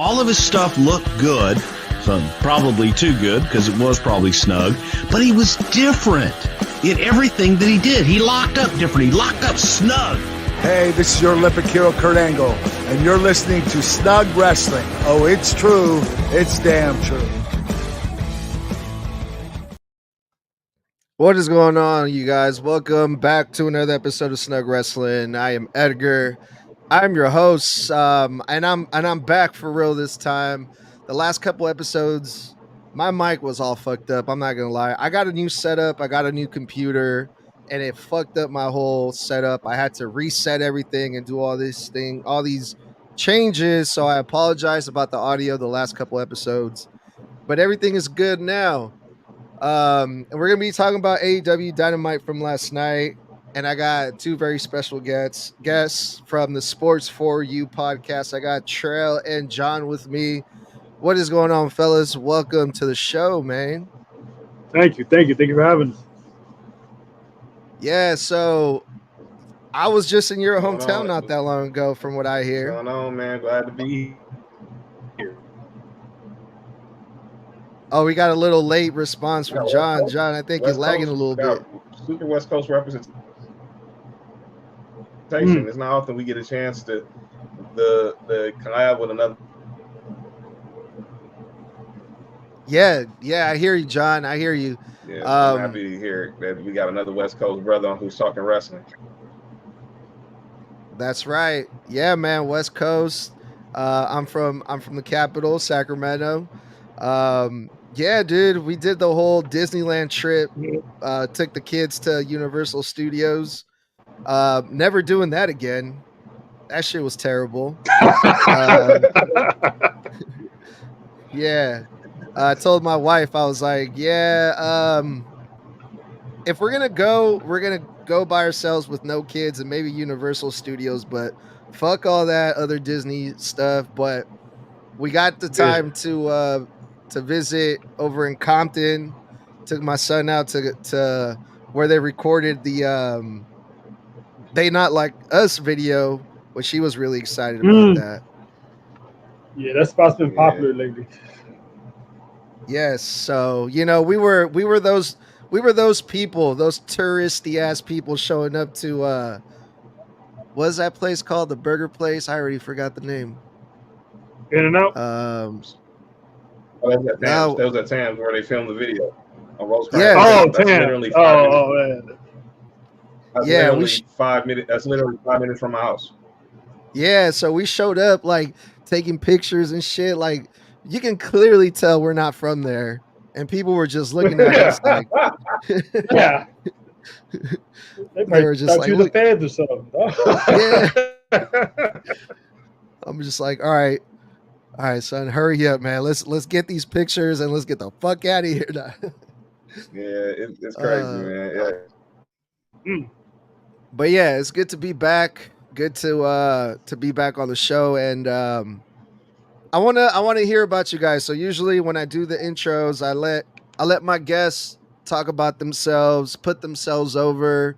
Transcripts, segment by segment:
All of his stuff looked good, so probably too good because it was probably snug, but he was different in everything that he did. He locked up different. He locked up snug. Hey, this is your Olympic hero, Kurt Angle, and you're listening to Snug Wrestling. Oh, it's true. It's damn true. What is going on, you guys? Welcome back to another episode of Snug Wrestling. I am Edgar. I'm your host, and I'm back for real this time. The last couple episodes, my mic was all fucked up. I'm not gonna lie. I got a new setup. I got a new computer, and it fucked up my whole setup. I had to reset everything and do all these changes. So I apologize about the audio the last couple episodes, but everything is good now. And we're gonna be talking about AEW Dynamite from last night, and I got two very special guests from the Sports4u Podcast. I got Trail and John with me. What is going on, fellas? Welcome to the show, man. Thank you for having us. Yeah, so I was just in your hometown not that long ago, from what I hear. What's going on, man? Glad to be here. Oh, we got a little late response from John. John, I think you're lagging a little bit. Super West Coast representation. It's not often we get a chance to the collab with another. Yeah, I hear you, John. I hear you. Yeah, I'm happy to hear that we got another West Coast brother who's talking wrestling. That's right. Yeah, man, West Coast. I'm from the capital, Sacramento. Yeah, dude, we did the whole Disneyland trip. Took the kids to Universal Studios. Never doing that again. That shit was terrible. Yeah. I told my wife, I was like, yeah, if we're going to go by ourselves with no kids and maybe Universal Studios, but fuck all that other Disney stuff. But we got the time to visit over in Compton. Took my son out to where they recorded the They Not Like Us video, which she was really excited about that. Yeah, that spot's been popular lately. Yes, so we were those people, those touristy ass people showing up to what's that place called? The burger place? I already forgot the name. In-N-Out? That was at Tams where they filmed the video. Yeah. That's literally 5 minutes. That's literally 5 minutes from my house. Yeah, so we showed up like taking pictures and shit. Like you can clearly tell we're not from there, and people were just looking at us like, yeah. They were just like, you the fans or something. Yeah. I'm just like, all right, son, hurry up, man. Let's get these pictures and let's get the fuck out of here now. Yeah, it's crazy, man. Yeah. But yeah, it's good to be back. Good to be back on the show, and I wanna hear about you guys. So usually when I do the intros, I let my guests talk about themselves, put themselves over,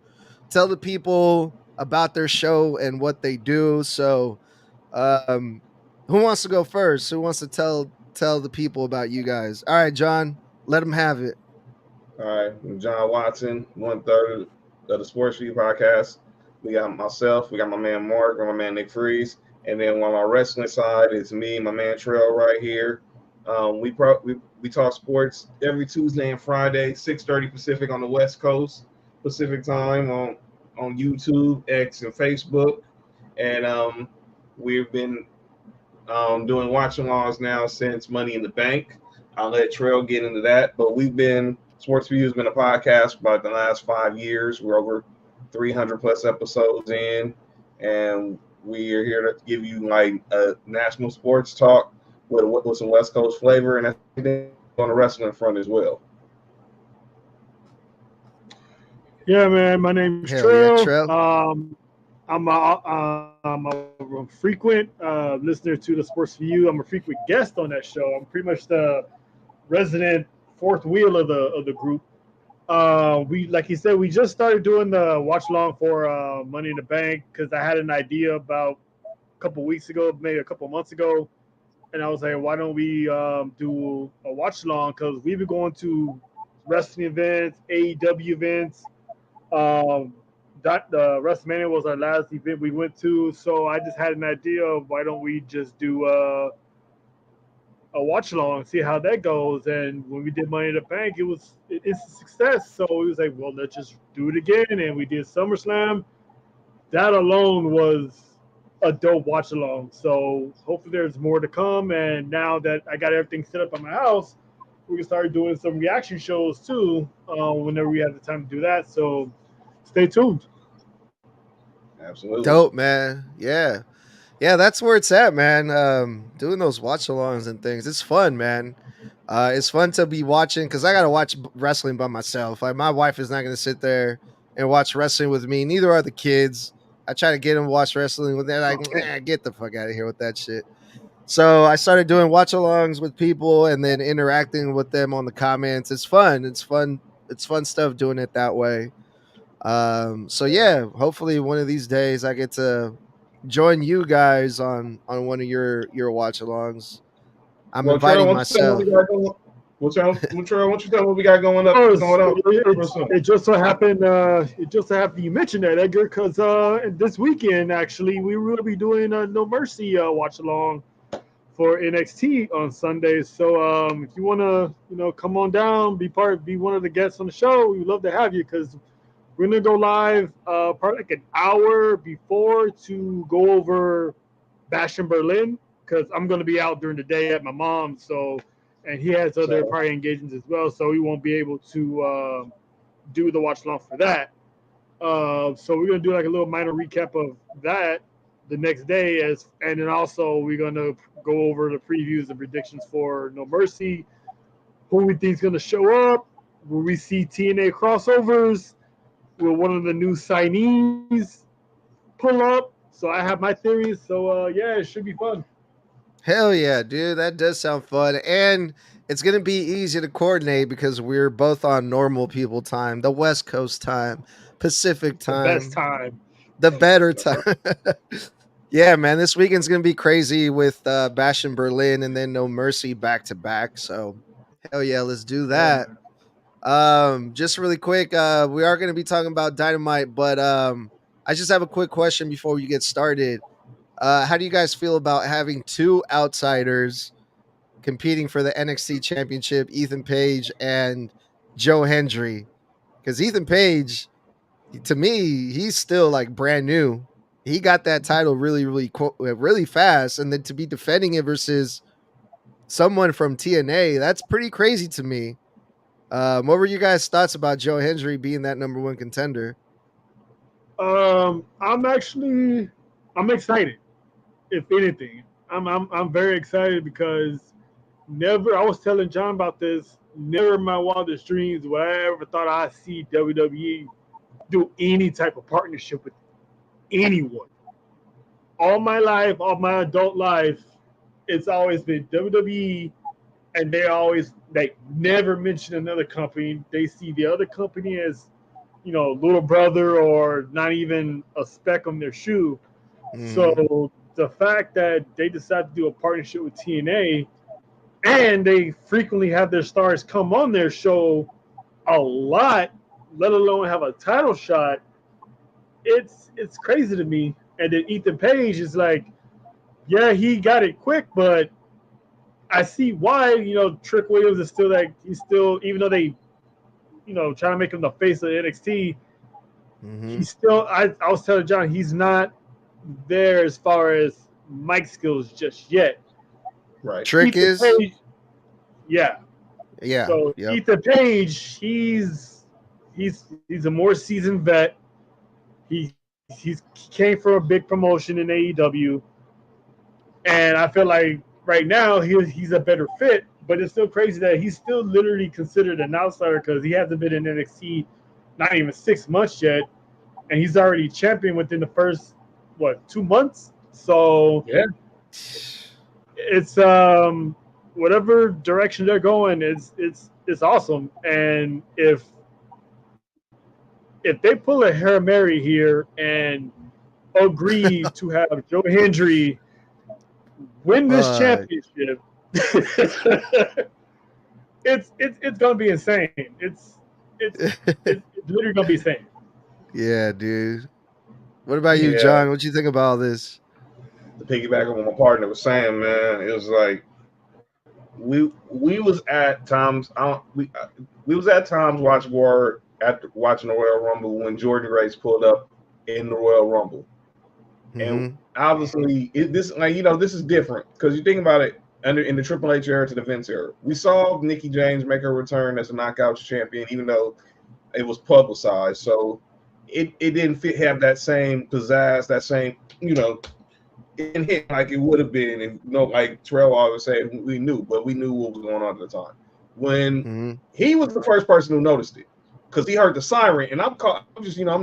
tell the people about their show and what they do. So who wants to go first? Who wants to tell the people about you guys? All right, John, let them have it. All right, I'm John Watson, 1/3 of the Sports4u Podcast. We got myself, we got my man Mark, and my man Nick Freeze, and then on our wrestling side is me, my man Trail right here. We talk sports every Tuesday and Friday, 6:30 Pacific on the West Coast Pacific time on YouTube, X, and Facebook, and we've been doing watch-alongs now since Money in the Bank. I'll let Trail get into that, but Sports4u has been a podcast for about the last 5 years. We're over 300 plus episodes in, and we are here to give you like a national sports talk with some West Coast flavor and everything on the wrestling front as well. Yeah, man. My name's Trail. Yeah, Trail. I'm a frequent listener to the Sports4u. I'm a frequent guest on that show. I'm pretty much the resident fourth wheel of the group. We, like he said, we just started doing the watch along for Money in the Bank because I had an idea about a couple weeks ago, maybe a couple months ago, and I was like, why don't we do a watch along? Because we've been going to wrestling events, AEW events. The WrestleMania was our last event we went to, so I just had an idea of why don't we just do a watch along, see how that goes. And when we did Money in the Bank, it's a success. So we was like, well, let's just do it again. And we did SummerSlam. That alone was a dope watch along. So hopefully there's more to come. And now that I got everything set up at my house, we can start doing some reaction shows too, whenever we have the time to do that. So stay tuned. Absolutely. Dope, man. Yeah. Yeah, that's where it's at, man. Doing those watch alongs and things. It's fun, man. It's fun to be watching because I got to watch wrestling by myself. Like, my wife is not going to sit there and watch wrestling with me. Neither are the kids. I try to get them to watch wrestling with them. They're like, get the fuck out of here with that shit. So I started doing watch alongs with people and then interacting with them on the comments. It's fun. It's fun. It's fun stuff doing it that way. So yeah, hopefully one of these days I get to join you guys on one of your watch alongs. I'm inviting myself. What's you tell what we got going up? It just so happened. You mentioned that, Edgar, because this weekend actually we will be doing a No Mercy watch along for NXT on Sundays. So if you want to, come on down, be one of the guests on the show, we'd love to have you because we're gonna go live probably like an hour before to go over Bash in Berlin because I'm gonna be out during the day at my mom's. So, and he has other party engagements as well, so we won't be able to do the watch along for that. So we're gonna do like a little minor recap of that the next day, and then also we're gonna go over the previews and predictions for No Mercy, who we think is gonna show up, will we see TNA crossovers, will one of the new signees pull up. So I have my theories. So yeah, it should be fun. Hell yeah, dude. That does sound fun. And it's going to be easy to coordinate because we're both on normal people time, the West Coast time, Pacific time. The best time. The better time. Yeah, man. This weekend's going to be crazy with Bash in Berlin and then No Mercy back to back. So hell yeah, let's do that. Just really quick, we are going to be talking about Dynamite, but I just have a quick question before we get started. How do you guys feel about having two outsiders competing for the NXT Championship, Ethan Page and Joe Hendry? Because Ethan Page, to me, he's still like brand new. He got that title really fast, and then to be defending it versus someone from TNA, that's pretty crazy to me. What were you guys' thoughts about Joe Hendry being that number one contender? I'm excited. If anything, I'm very excited because I was telling John about this. Never in my wildest dreams would I ever thought I'd see WWE do any type of partnership with anyone. All my life, all my adult life, it's always been WWE, and they never mention another company. They see the other company as, little brother or not even a speck on their shoe. So the fact that they decide to do a partnership with TNA, and they frequently have their stars come on their show a lot, let alone have a title shot, it's crazy to me. And then Ethan Page is like, yeah, he got it quick, but I see why, Trick Williams is still he's still, even though they, trying to make him the face of NXT, he's still, I was telling John, he's not there as far as mic skills just yet. Right. Trick Ethan is? Page, yeah. So yep. Ethan Page, he's a more seasoned vet. He came from a big promotion in AEW, and I feel like right now he's a better fit. But it's still crazy that he's still literally considered an outsider because he hasn't been in NXT not even 6 months yet, and he's already champion within the first 2 months. So yeah, it's whatever direction they're going, it's awesome. And if they pull a Hail Mary here and agree to have Joe Hendry win this championship. It's gonna be insane. It's literally gonna be insane. Yeah, dude. What about you, John? What do you think about all this? To piggyback on what my partner was saying, man, it was like we was at times we was at times watching the Royal Rumble when Jordan Grace pulled up in the Royal Rumble, and obviously this is different because you think about it in the Triple H era to the Vince era. We saw Mickie James make her return as a Knockouts champion, even though it was publicized, so it didn't have that same pizzazz, that same it hit like it would have been, and like Terrell always said, we knew what was going on at the time. When he was the first person who noticed it, because he heard the siren, and I'm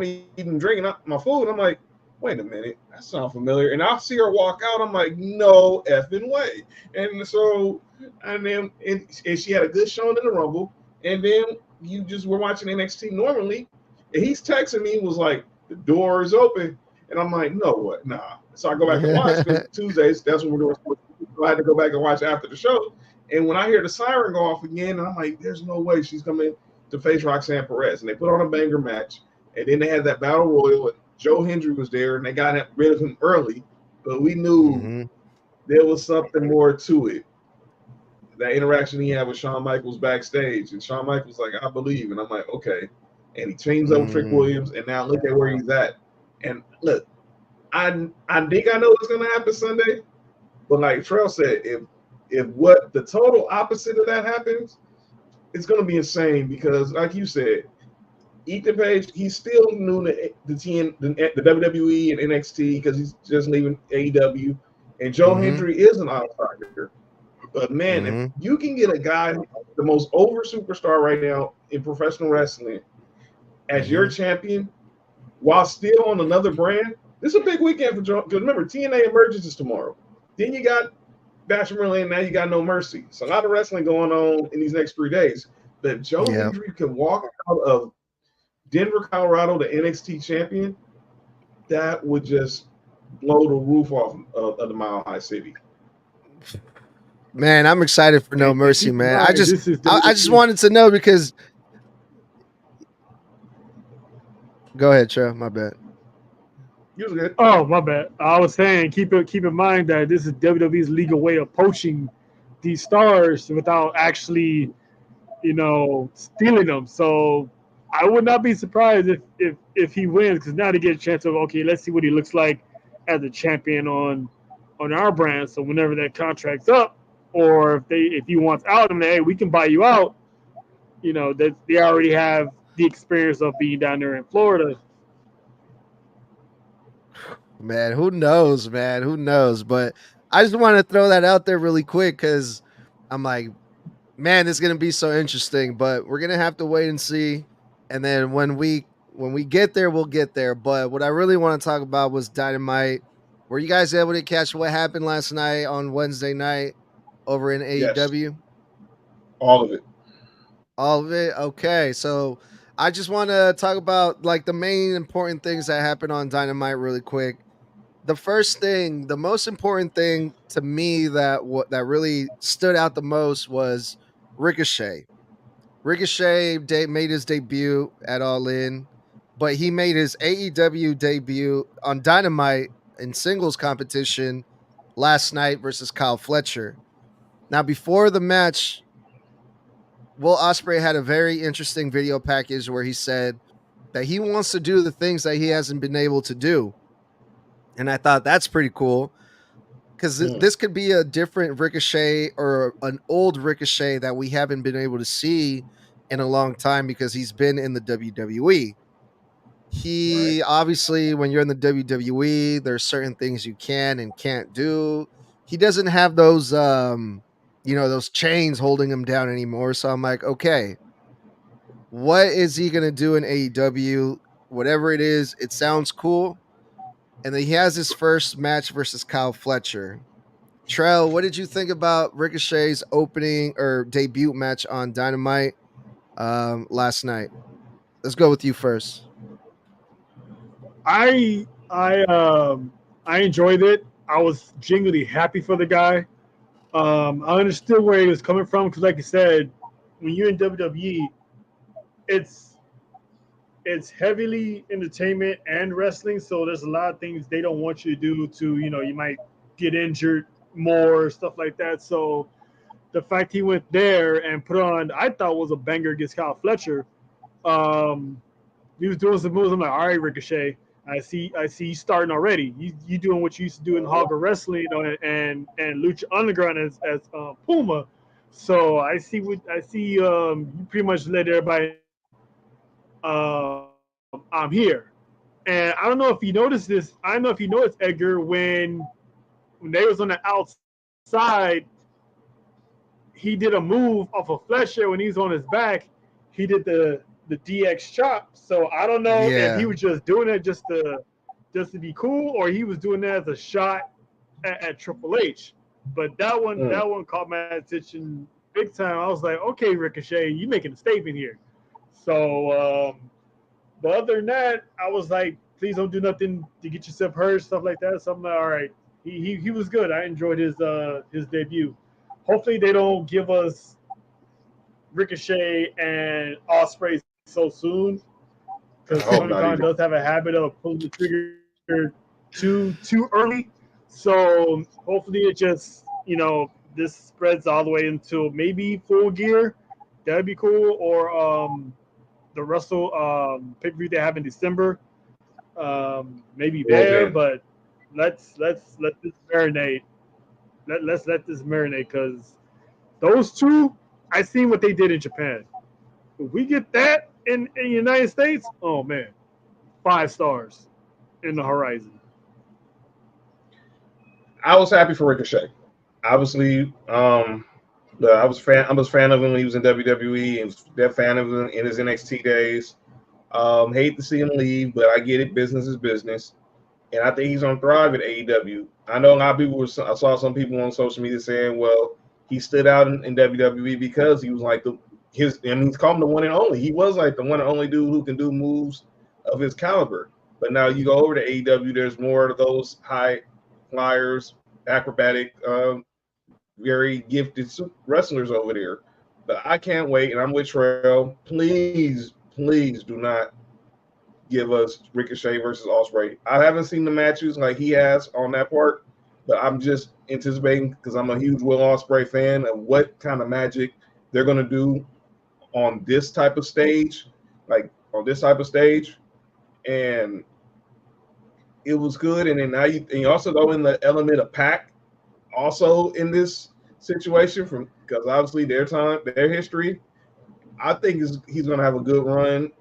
eating, drinking my food, and I'm like, wait a minute, that sounds familiar, and I see her walk out, I'm like, no effing way, and so, and then and she had a good showing in the Rumble, and then you just were watching NXT normally, and he's texting me, was like, the door is open, and I'm like, no, what, nah. So I go back and watch because Tuesdays, that's what we're doing. So I had to go back and watch after the show. And when I hear the siren go off again, and I'm like, there's no way she's coming to face Roxanne Perez. And they put on a banger match. And then they had that battle royal. And Joe Hendry was there, and they got rid of him early. But we knew there was something more to it. That interaction he had with Shawn Michaels backstage. And Shawn Michaels like, I believe. And I'm like, okay. And he teams up with Trick Williams. And now look at where he's at. And look, I think I know what's going to happen Sunday, but like Trell said, if what the total opposite of that happens, it's going to be insane because, like you said, Ethan Page, he's still new to the WWE and NXT because he's just leaving AEW, and Joe Hendry is an outsider. But man, if you can get a guy, the most over superstar right now in professional wrestling, as your champion, while still on another brand. This is a big weekend for Joe. Because remember, TNA Emergence is tomorrow. Then you got Bash Merlin, and now you got No Mercy. So a lot of wrestling going on in these next 3 days. But if Joe Hendry can walk out of Denver, Colorado, the NXT champion, that would just blow the roof off of the Mile High City. Man, I'm excited for No Mercy, man. I just wanted to know because. Go ahead, Trev. My bad. Oh, my bad. I was saying, keep in mind that this is WWE's legal way of poaching these stars without actually, stealing them. So I would not be surprised if he wins, because now they get a chance of, okay, let's see what he looks like as a champion on our brand. So whenever that contract's up, or if he wants out, and hey, we can buy you out. That they already have the experience of being down there in Florida. Man, who knows, man? Who knows? But I just want to throw that out there really quick because I'm like, man, this is going to be so interesting. But we're going to have to wait and see. And then when we get there, we'll get there. But what I really want to talk about was Dynamite. Were you guys able to catch what happened last night on Wednesday night over in AEW? Yes. All of it. All of it? Okay. So I just want to talk about like the main important things that happened on Dynamite really quick. The first thing, the most important thing to me that really stood out the most was Ricochet. Ricochet made his debut at All In, but he made his AEW debut on Dynamite in singles competition last night versus Kyle Fletcher. Now, before the match, Will Ospreay had a very interesting video package where he said that he wants to do the things that he hasn't been able to do. And I thought that's pretty cool because this could be a different Ricochet or an old Ricochet that we haven't been able to see in a long time because he's been in the WWE. He obviously, when you're in the WWE, there's certain things you can and can't do. He doesn't have those, those chains holding him down anymore. So I'm like, okay, what is he going to do in AEW? Whatever it is, it sounds cool. And then he has his first match versus Kyle Fletcher. Trell, what did you think about Ricochet's opening or debut match on Dynamite last night? Let's go with you first. I enjoyed it. I was genuinely happy for the guy. I understood where he was coming from because, like you said, when you're in WWE, it's heavily entertainment and wrestling, so there's a lot of things they don't want you to do. You might get injured more, stuff like that. So the fact he went there and put on, I thought was a banger against Kyle Fletcher. He was doing some moves. I'm like, all right, Ricochet, I see you starting already. You doing what you used to do in Hog of Wrestling, and Lucha Underground as Puma. So I see you pretty much let everybody. I'm here, and I don't know if you noticed this. I don't know if you noticed, Edgar, when they was on the outside, he did a move off of Fletcher when he's on his back. He did the DX chop. So I don't know if he was just doing it just to be cool, or he was doing that as a shot at Triple H. But that one caught my attention big time. I was like, okay, Ricochet, you making a statement here. So, but other than that, I was like, please don't do nothing to get yourself hurt, stuff like that. So I'm like, all right, he was good. I enjoyed his debut. Hopefully they don't give us Ricochet and Ospreay so soon, because Tony Khan does have a habit of pulling the trigger too early. So hopefully it just, this spreads all the way into maybe Full Gear. That'd be cool. Or the Russell pay-per-view they have in December. Maybe there, but let's let this marinate. Let's let this marinate, because those two, I seen what they did in Japan. If we get that in the United States, oh man, 5 stars in the horizon. I was happy for Ricochet. Obviously, I was a fan of him when he was in WWE, and was a fan of him in his NXT days. Hate to see him leave, but I get it. Business is business, and I think he's on thrive at AEW. I know a lot of people I saw some people on social media saying, well, he stood out in WWE because he was like he's called him the one and only. He was like the one and only dude who can do moves of his caliber. But now you go over to AEW, there's more of those high flyers, acrobatic, very gifted wrestlers over there. But I can't wait, and I'm with Trail. Please do not give us Ricochet versus Ospreay. I haven't seen the matches like he has on that part, but I'm just anticipating, because I'm a huge Will Ospreay fan, of what kind of magic they're going to do on this type of stage, and it was good. And then now you also go in the element of Pac also in this situation, because obviously their history. I think he's going to have a good run.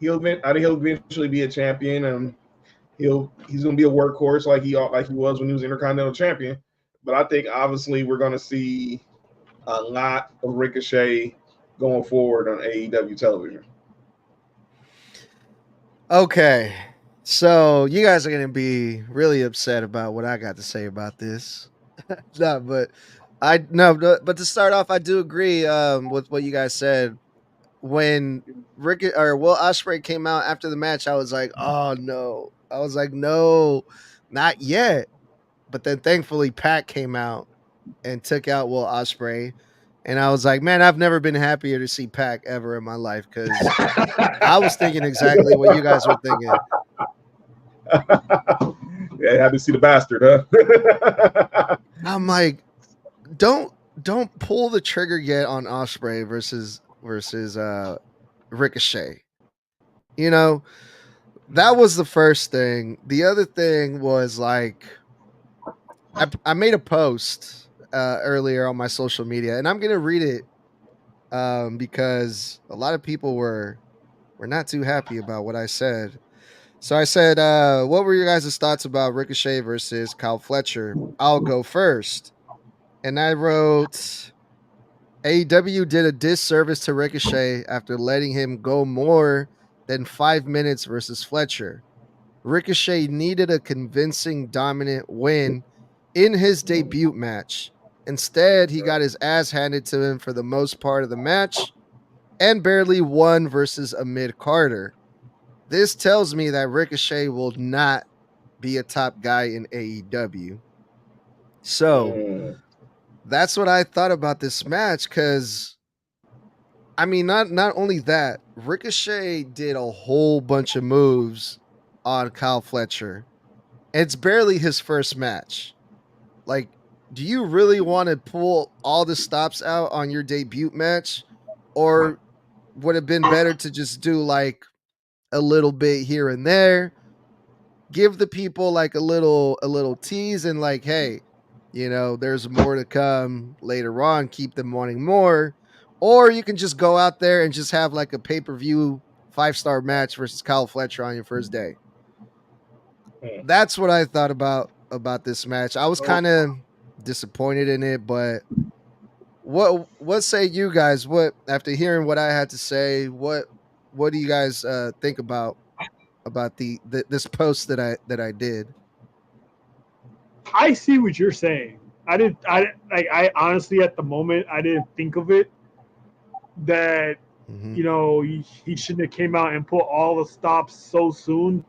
I think he'll eventually be a champion, and he's going to be a workhorse like he was when he was Intercontinental Champion. But I think obviously we're going to see a lot of Ricochet going forward on AEW television. Okay, so you guys are going to be really upset about what I got to say about this. But to start off, I do agree with what you guys said. When Will Ospreay came out after the match, I was like, oh no. I was like, no, not yet. But then thankfully Pac came out and took out Will Ospreay. And I was like, man, I've never been happier to see Pac ever in my life, because I was thinking exactly what you guys were thinking. Yeah, happy to see the bastard, huh? I'm like, don't pull the trigger yet on Ospreay versus Ricochet. That was the first thing. The other thing was, like, I made a post earlier on my social media, and I'm gonna read it because a lot of people were not too happy about what I said. So I said, what were your guys' thoughts about Ricochet versus Kyle Fletcher? I'll go first. And I wrote, AEW did a disservice to Ricochet after letting him go more than 5 minutes versus Fletcher. Ricochet needed a convincing, dominant win in his debut match. Instead, he got his ass handed to him for the most part of the match and barely won versus a mid-carder. This tells me that Ricochet will not be a top guy in AEW. So that's what I thought about this match, because I mean, not only that, Ricochet did a whole bunch of moves on Kyle Fletcher. It's barely his first match. Like, do you really want to pull all the stops out on your debut match? Or would it have been better to just do like a little bit here and there? Give the people like a little tease and like, hey, there's more to come later on, keep them wanting more. Or you can just go out there and just have like a pay-per-view 5-star match versus Kyle Fletcher on your first day. That's what I thought about this match. I was kind of disappointed in it, but what say you guys? What, after hearing what I had to say, what do you guys think about this post that I did? I see what you're saying. I honestly, at the moment, I didn't think of it that he shouldn't have came out and put all the stops so soon.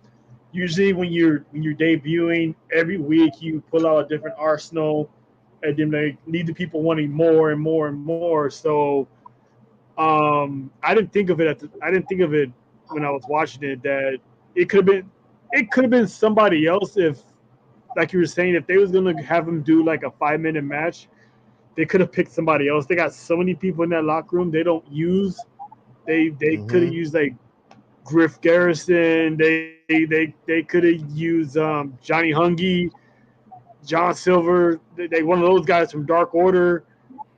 Usually when you're debuting every week, you pull out a different arsenal, and then they leave the people wanting more and more and more. So I didn't think of it when I was watching it that it could have been somebody else. If, like you were saying, if they was gonna have him do like a 5-minute match, they could have picked somebody else. They got so many people in that locker room they don't use. They could have used like Griff Garrison. They could have used Johnny Hungy, John Silver. They one of those guys from Dark Order.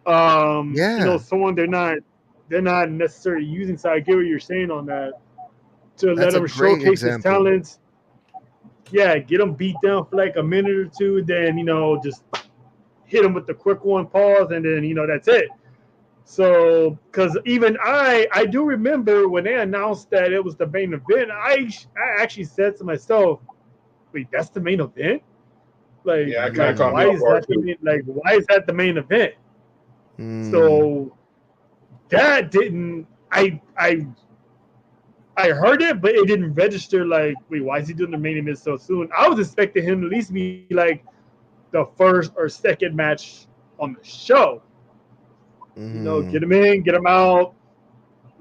Someone they're not necessarily using. So I get what you're saying on that. To let him showcase his talents. Yeah, get him beat down for like a minute or two, then just hit him with the quick one, pause, and then that's it. So, because even I do remember when they announced that it was the main event, I actually said to myself, "Wait, that's the main event? Like, yeah, I kind of why is that the main event?" So that didn't I heard it, but it didn't register. Like, wait, why is he doing the main event so soon? I was expecting him to at least be like the first or second match on the show. Get him in, get him out.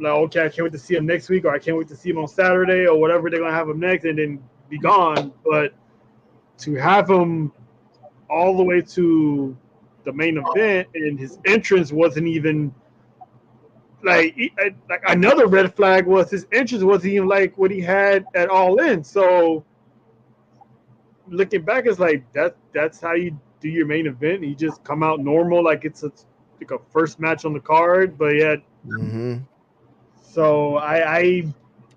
Like, okay, I can't wait to see him next week, or I can't wait to see him on Saturday, or whatever they're gonna have him next, and then be gone. But to have him all the way to the main event, and his entrance wasn't even like another red flag was his entrance wasn't even like what he had at All In. So looking back, it's like that's how you do your main event. You just come out normal, like it's a first match on the card, but yet. So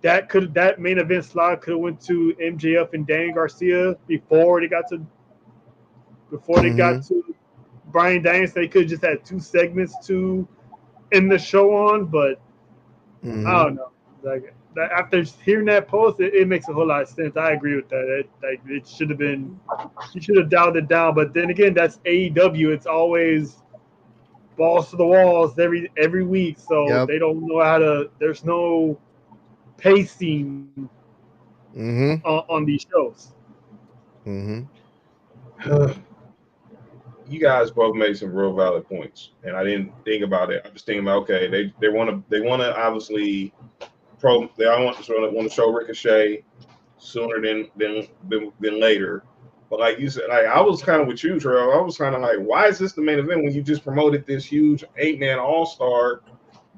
that main event slot could have went to MJF and Dan Garcia before they got to Bryan Danielson. They could have just had 2 segments to end the show on, but I don't know. Like after hearing that post, it makes a whole lot of sense. I agree with that. It should have been, you should have dialed it down. But then again, that's AEW. It's always balls to the walls every week, so they don't know how to. There's no pacing on these shows. You guys both made some real valid points, and I didn't think about it. I'm just thinking about, okay, they want to obviously they all want to show Ricochet sooner than later. But like you said, like I was kind of with you, Terrell. I was kind of like, why is this the main event when you just promoted this huge 8-man all-star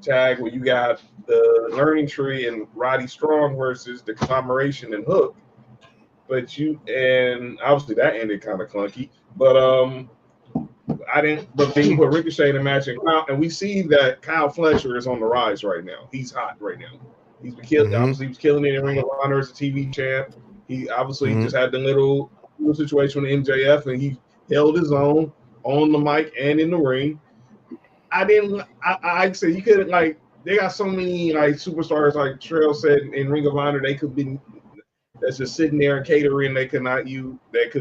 tag where you got the Learning Tree and Roddy Strong versus the Conglomeration and Hook? And obviously that ended kind of clunky. But But then you put Ricochet in the match, and we see that Kyle Fletcher is on the rise right now. He's hot right now. He's been killing. Obviously, he was killing it in Ring of Honor as a TV champ. He obviously just had the little situation with MJF, and he held his own on the mic and in the ring. I said you couldn't, like, they got so many like superstars, like Trail said, in Ring of Honor. They could be that's just sitting there and catering. They could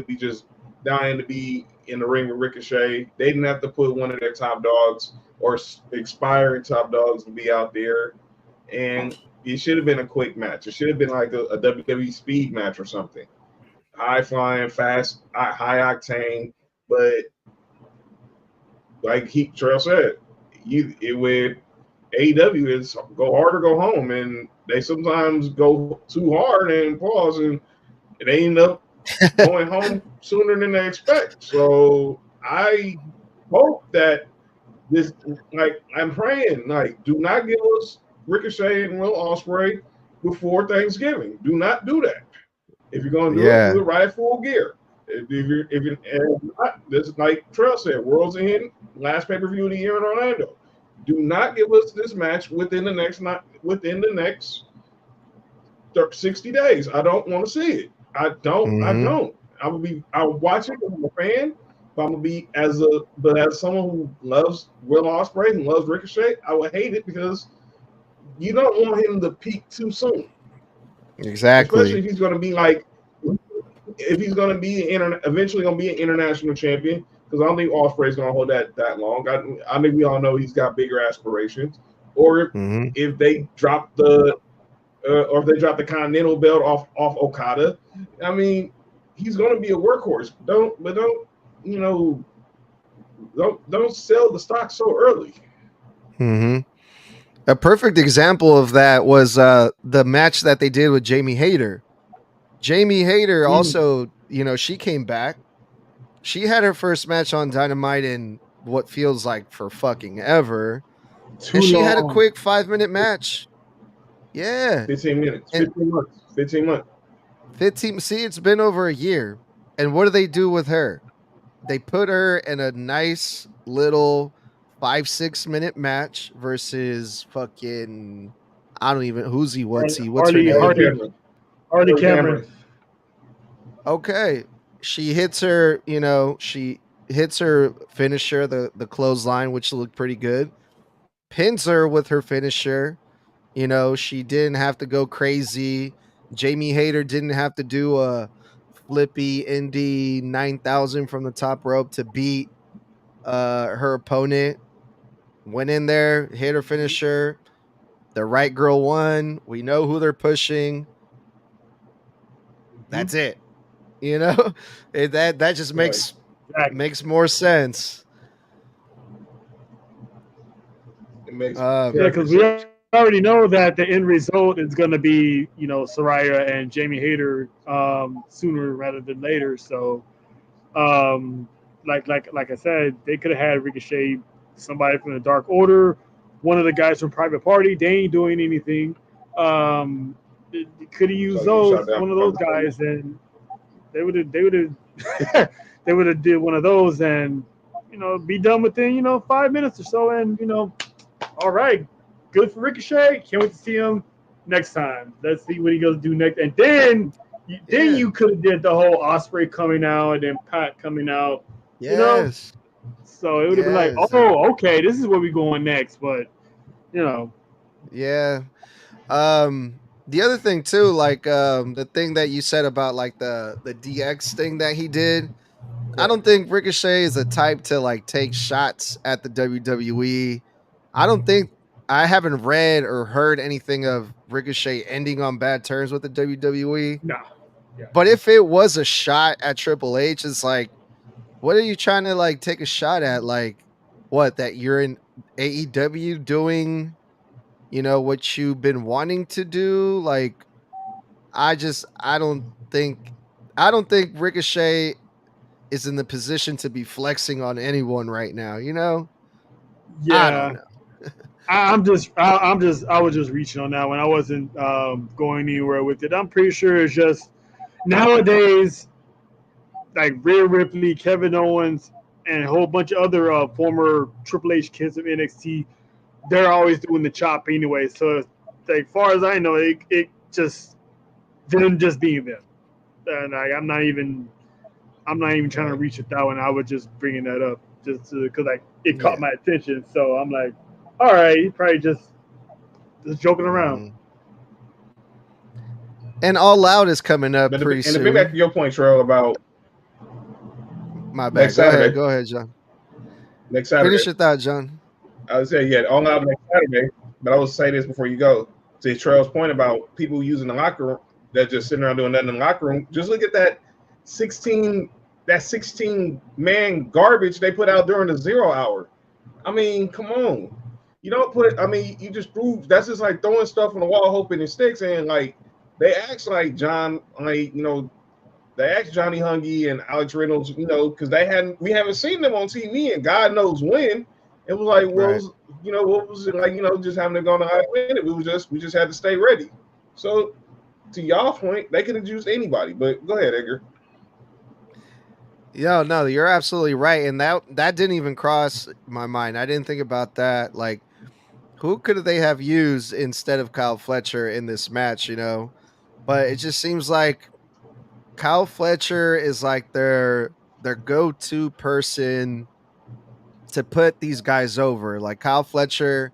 be just dying to be in the ring with Ricochet. They didn't have to put one of their top dogs or expiring top dogs to be out there. And it should have been a quick match. It should have been like a WWE speed match or something. High flying, fast, high octane. But like Trail said, with AEW is go hard or go home, and they sometimes go too hard and pause, and they end up going home sooner than they expect. So I hope that this, like, I'm praying, like, do not give us Ricochet and Will Ospreay before Thanksgiving. Do not do that. If you're going to do it right full gear. If you're this, like Trell said, World's End, last pay-per-view of the year in Orlando. Do not give us this match within the next 60 days. I don't want to see it. I don't. I'll watch it as a fan, but I'm gonna be as someone who loves Will Ospreay and loves Ricochet, I would hate it because you don't want him to peak too soon. Exactly. Especially if he's going to be like, if he's going to be eventually going to be an international champion, because I don't think Ospreay's going to hold that long. I think we all know he's got bigger aspirations. Or if they drop the Continental belt off Okada, I mean, he's going to be a workhorse. Don't sell the stock so early. A perfect example of that was the match that they did with Jamie Hayter. Jamie Hayter also, she came back. She had her first match on Dynamite in what feels like for fucking ever. She had a quick 5-minute match. Yeah. 15 minutes. 15 months. 15. See, it's been over a year. And what do they do with her? They put her in a nice little 5-6 minute match versus fucking, I don't even, what's her name? Harley Cameron. Okay. She hits her, she hits her finisher, the clothesline, which looked pretty good. Pins her with her finisher. She didn't have to go crazy. Jamie Hayter didn't have to do a flippy Indy 9000 from the top rope to beat her opponent. Went in there, hit her finisher. The right girl won. We know who they're pushing. That's it. That just makes more sense. It makes because we already know that the end result is going to be, Saraya and Jamie Hayter sooner rather than later. So, like I said, they could have had Ricochet, somebody from the Dark Order, one of the guys from Private Party. They ain't doing anything. Could have used one of those guys, and they would have they would have did one of those, and be done within 5 minutes or so, and all right, good for Ricochet. Can't wait to see him next time. Let's see what he goes to do next, and then you could have did the whole Ospreay coming out and then Pat coming out. Yes. So it would have been like, oh, okay, this is where we're going next. But yeah. The other thing too, like the thing that you said about like the DX thing that he did, I don't think Ricochet is the type to like take shots at the WWE. I haven't read or heard anything of Ricochet ending on bad terms with the WWE. No. Yeah. But if it was a shot at Triple H, it's like, what are you trying to like take a shot at? Like, what, that you're in AEW doing, what you've been wanting to do? Like, I don't think Ricochet is in the position to be flexing on anyone right now, Yeah. I don't know. I was just reaching on that one. I wasn't going anywhere with it. I'm pretty sure it's just nowadays, like Rhea Ripley, Kevin Owens, and a whole bunch of other former Triple H kids of NXT, they're always doing the chop anyway. So, like far as I know, it just them just being them. And I'm not even trying to reach it that one. I was just bringing that up just because it caught my attention. So I'm like, all right, he's probably just joking around. And All Out is coming up pretty soon. And to be back to your point, Terrell, about my bad. Go ahead, John. Next Saturday. Finish your thought, John. I would say, All Out next Saturday. But I will say this before you go. To Terrell's point about people using the locker room, that just sitting around doing nothing in the locker room. Just look at that 16 man garbage they put out during the 0 hour. I mean, come on. You don't put. I mean, you just prove that's just like throwing stuff on the wall, hoping it sticks. And like they asked, like John, like they asked Johnny Hungy and Alex Reynolds, because we haven't seen them on TV, and God knows when. It was like, Right. what was it like? Just having to go on the high minute. We just had to stay ready. So, to y'all's point, they could have used anybody. But go ahead, Edgar. Yeah, no, you're absolutely right, and that didn't even cross my mind. I didn't think about that. Like, who could they have used instead of Kyle Fletcher in this match? But it just seems like Kyle Fletcher is like their go-to person to put these guys over. Like Kyle Fletcher,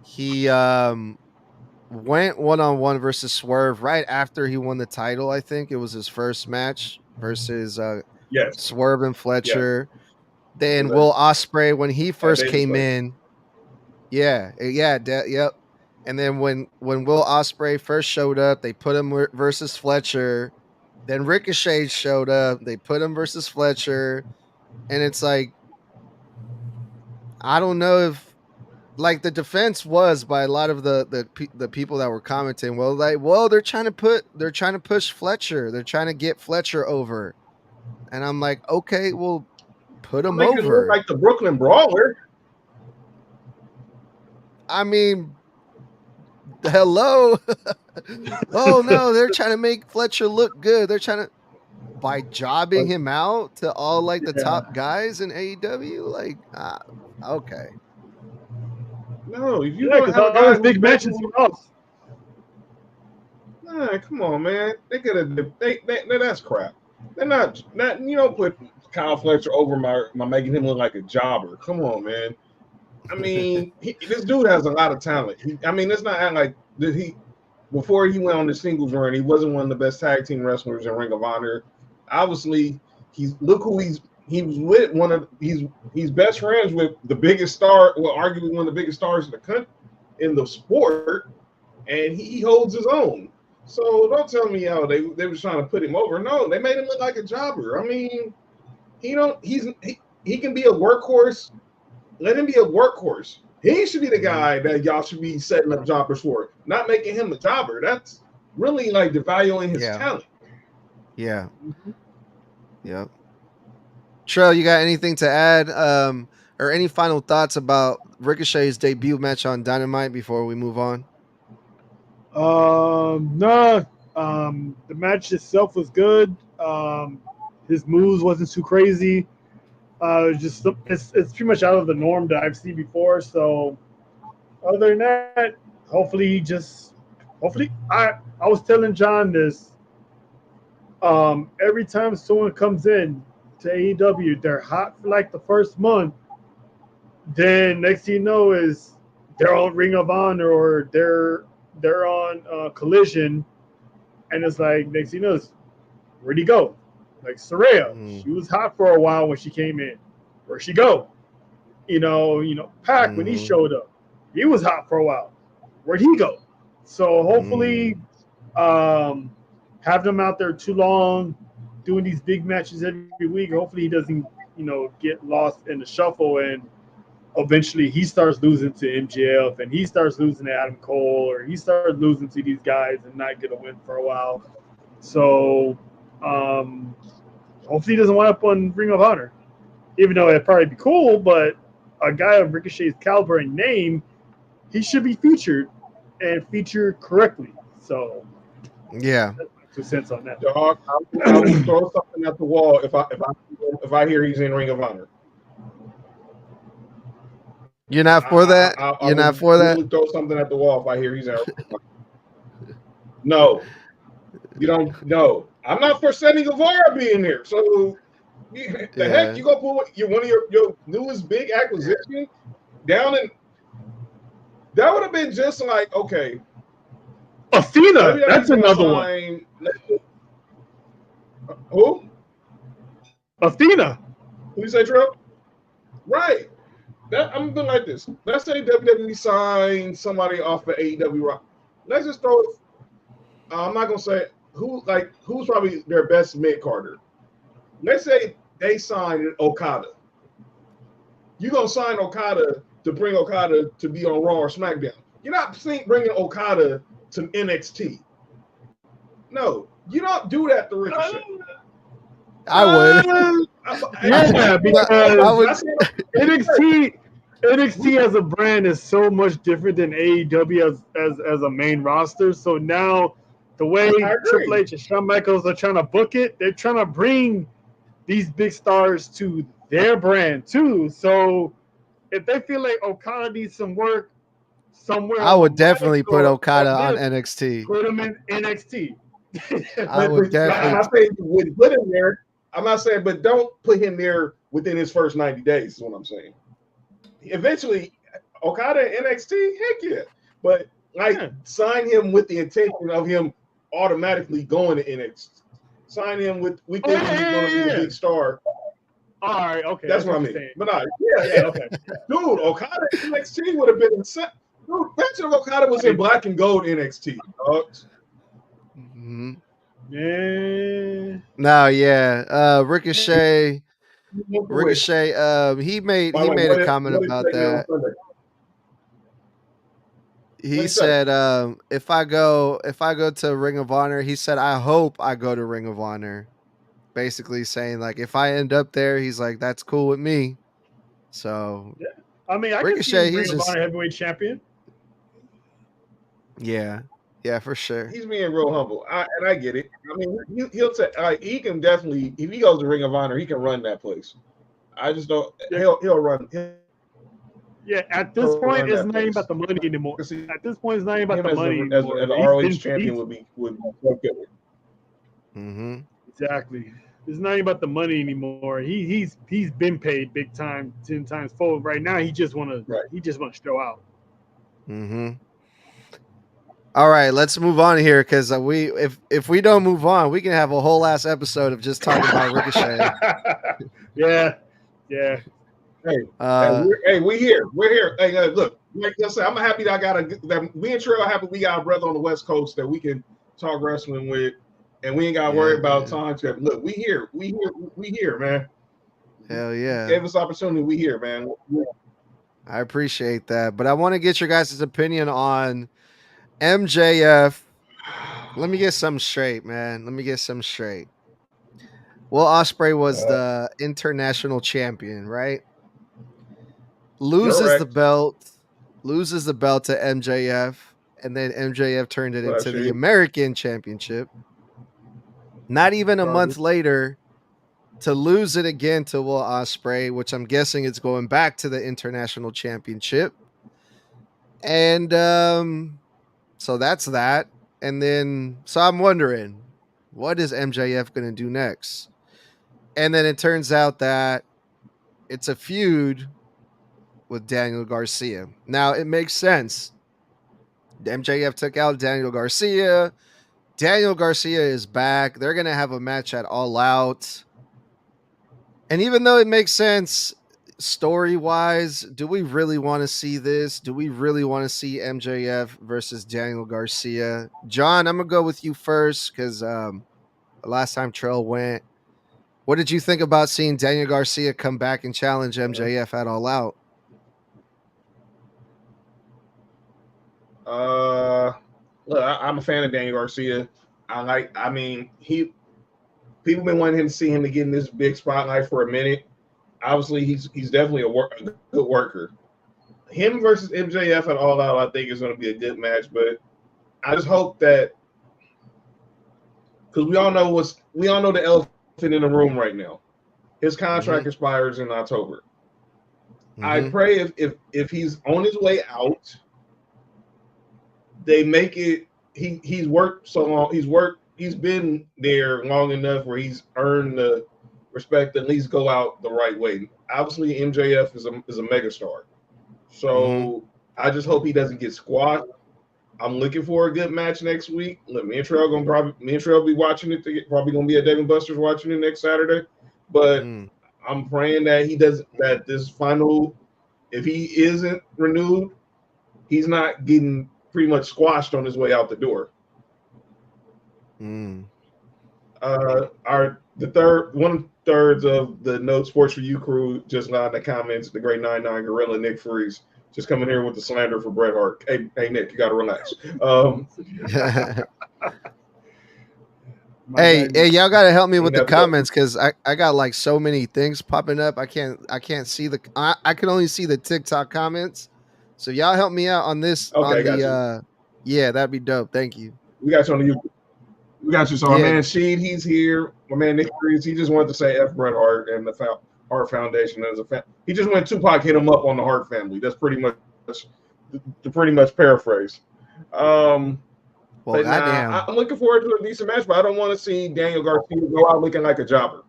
he went one-on-one versus Swerve right after he won the title. I think it was his first match versus Yes. Swerve and Fletcher. Yes. Then Will Ospreay when he first came in. Yep. And then when Will Ospreay first showed up, they put him versus Fletcher. Then Ricochet showed up, they put him versus Fletcher, and it's like, I don't know if, like, the defense was by a lot of the people that were commenting, they're trying to push Fletcher, they're trying to get Fletcher over, and I'm like, okay, well, put him over. It look like the Brooklyn Brawler. I mean, hello. Oh no, they're trying to make Fletcher look good. They're trying to, by jobbing him out to all like the top guys in AEW. Like, okay. No, if you don't have all those big matches, nah, come on, man. They could have. That's crap. They're not. You don't put Kyle Fletcher over my making him look like a jobber. Come on, man. I mean, this dude has a lot of talent. It's not like before he went on the singles run, he wasn't one of the best tag team wrestlers in Ring of Honor. Obviously, he's best friends with the biggest star, well, arguably one of the biggest stars in the country, in the sport, and he holds his own. So don't tell me how they were trying to put him over. No, they made him look like a jobber. I mean, he can be a workhorse. Let him be a workhorse. He should be the guy that y'all should be setting up jobbers for, not making him a jobber. That's really like devaluing his talent. Yeah. Yep. Trell, you got anything to add, or any final thoughts about Ricochet's debut match on Dynamite before we move on? No. The match itself was good. His moves wasn't too crazy. It's pretty much out of the norm that I've seen before. So other than that, hopefully I was telling John this. Every time someone comes in to AEW, they're hot for like the first month. Then next thing you know is they're on Ring of Honor or they're on Collision, and it's like next thing you know is where'd he go? Like Saraya, she was hot for a while when she came in. Where'd she go? Pac when he showed up, he was hot for a while. Where'd he go? So hopefully, have them out there too long, doing these big matches every week. Hopefully he doesn't, get lost in the shuffle and eventually he starts losing to MJF and he starts losing to Adam Cole or he starts losing to these guys and not get a win for a while. So hopefully he doesn't wind up on Ring of Honor, even though it'd probably be cool, but a guy of Ricochet's caliber and name, he should be featured and featured correctly. So yeah. 2 cents on that. Dog, I will throw something at the wall if I hear he's in Ring of Honor. You're not for that? You're not for that? Throw something at the wall if I hear he's in Ring of Honor. No. You don't know. I'm not for Sammy Guevara being here. So heck, you go put one of your newest big acquisition down in that would have been just like, okay. Athena, that's another one. Who? Athena. Who you say, Trump? Right. I'm doing like this. Let's say WWE signed somebody off the AEW rock. Let's just throw it. I'm not gonna say who's probably their best mid-carder. Let's say they signed Okada. you're gonna sign Okada to bring Okada to be on Raw or SmackDown. You're not bringing Okada to NXT. No, you don't do that to Ricochet. I would. Yeah, because NXT as a brand is so much different than AEW as a main roster. So now the way Triple H and Shawn Michaels are trying to book it, they're trying to bring these big stars to their brand too. So if they feel like Okada needs some work somewhere, I would definitely put Okada on NXT. Put him in NXT. I would definitely. I'm not saying you wouldn't put him there. I'm not saying, but don't put him there within his first 90 days, is what I'm saying. Eventually, Okada NXT, heck yeah. But sign him with the intention of him automatically going to NXT. Sign him with, we think he's going to be the big star. All right, okay. That's what I mean. Saying. But okay. Dude, Okada NXT would have been insane. Dude, imagine if Okada was in black and gold NXT. Mm-hmm. Yeah. No, yeah. Ricochet. He made a comment about that. He said, if I go to Ring of Honor, he said, I hope I go to Ring of Honor. Basically saying, like, if I end up there, he's like, that's cool with me. So yeah. I mean, I Ricochet, can see Ring of Honor heavyweight champion. Yeah. Yeah, for sure. He's being real humble, and I get it. I mean, he'll say he can definitely, if he goes to Ring of Honor, he can run that place. I just don't. He'll run. Yeah, at this point, it's not even about the money anymore. At this point, it's not even about the money anymore. As an ROH champion would be so good. Mm-hmm. Exactly. It's not even about the money anymore. He's been paid big time, 10 times fold. Right now, he just want to show out. Mm-hmm. All right, let's move on here because if we don't move on, we can have a whole ass episode of just talking about Ricochet. Yeah. Hey, we here. We're here. Hey, look, like I said, I'm happy that me and Trey are happy we got a brother on the West Coast that we can talk wrestling with, and we ain't got to worry about time. Look, we here, man. Hell yeah! Gave us opportunity. We here, man. I appreciate that, but I want to get your guys' opinion on MJF. Let me get something straight, man. Will Ospreay was the international champion, right? Loses the belt to MJF, and then MJF turned it into the American Championship. Not even a month later, to lose it again to Will Ospreay, which I'm guessing it's going back to the International Championship. And so that's that. And then, so I'm wondering, what is MJF going to do next? And then it turns out that it's a feud with Daniel Garcia. Now, it makes sense. MJF took out Daniel Garcia. Daniel Garcia is back. They're going to have a match at All Out. And even though it makes sense story-wise, do we really want to see this? Do we really want to see MJF versus Daniel Garcia? John, I'm going to go with you first because last time Trell went. What did you think about seeing Daniel Garcia come back and challenge MJF at All Out? Look, I'm a fan of Daniel Garcia. People been wanting him to see him to get in this big spotlight for a minute. Obviously, he's definitely a good worker. Him versus MJF at All Out, I think, is going to be a good match. But I just hope that, because we all know the elephant in the room right now. His contract expires in October. I pray if he's on his way out, they make it. He's worked so long. He's been there long enough where he's earned the respect to at least go out the right way. Obviously, MJF is a megastar. So I just hope he doesn't get squashed. I'm looking for a good match next week. Look, me and Trell be watching it. Probably gonna be at Dave & Buster's watching it next Saturday. But I'm praying that this final, if he isn't renewed, he's not getting pretty much squashed on his way out the door. 1/3 of the No Sports4u crew just got in the comments. The great 99 Gorilla Nick Freeze just coming here with the slander for Bret Hart. Hey Nick, you got to relax. Hey, y'all gotta help me with the comments because I got like so many things popping up. I can't see I can only see the TikTok comments. So y'all help me out on this. Okay, got you. Yeah, that'd be dope. Thank you. We got you on the YouTube. We got you. So our man Sheed, he's here. My man Nick Freeze, he just wanted to say F Bret Hart and the Hart Foundation as a fan. He just went Tupac hit him up on the Hart family. That's pretty much paraphrase. Well, I'm looking forward to a decent match, but I don't want to see Daniel Garcia go out looking like a jobber.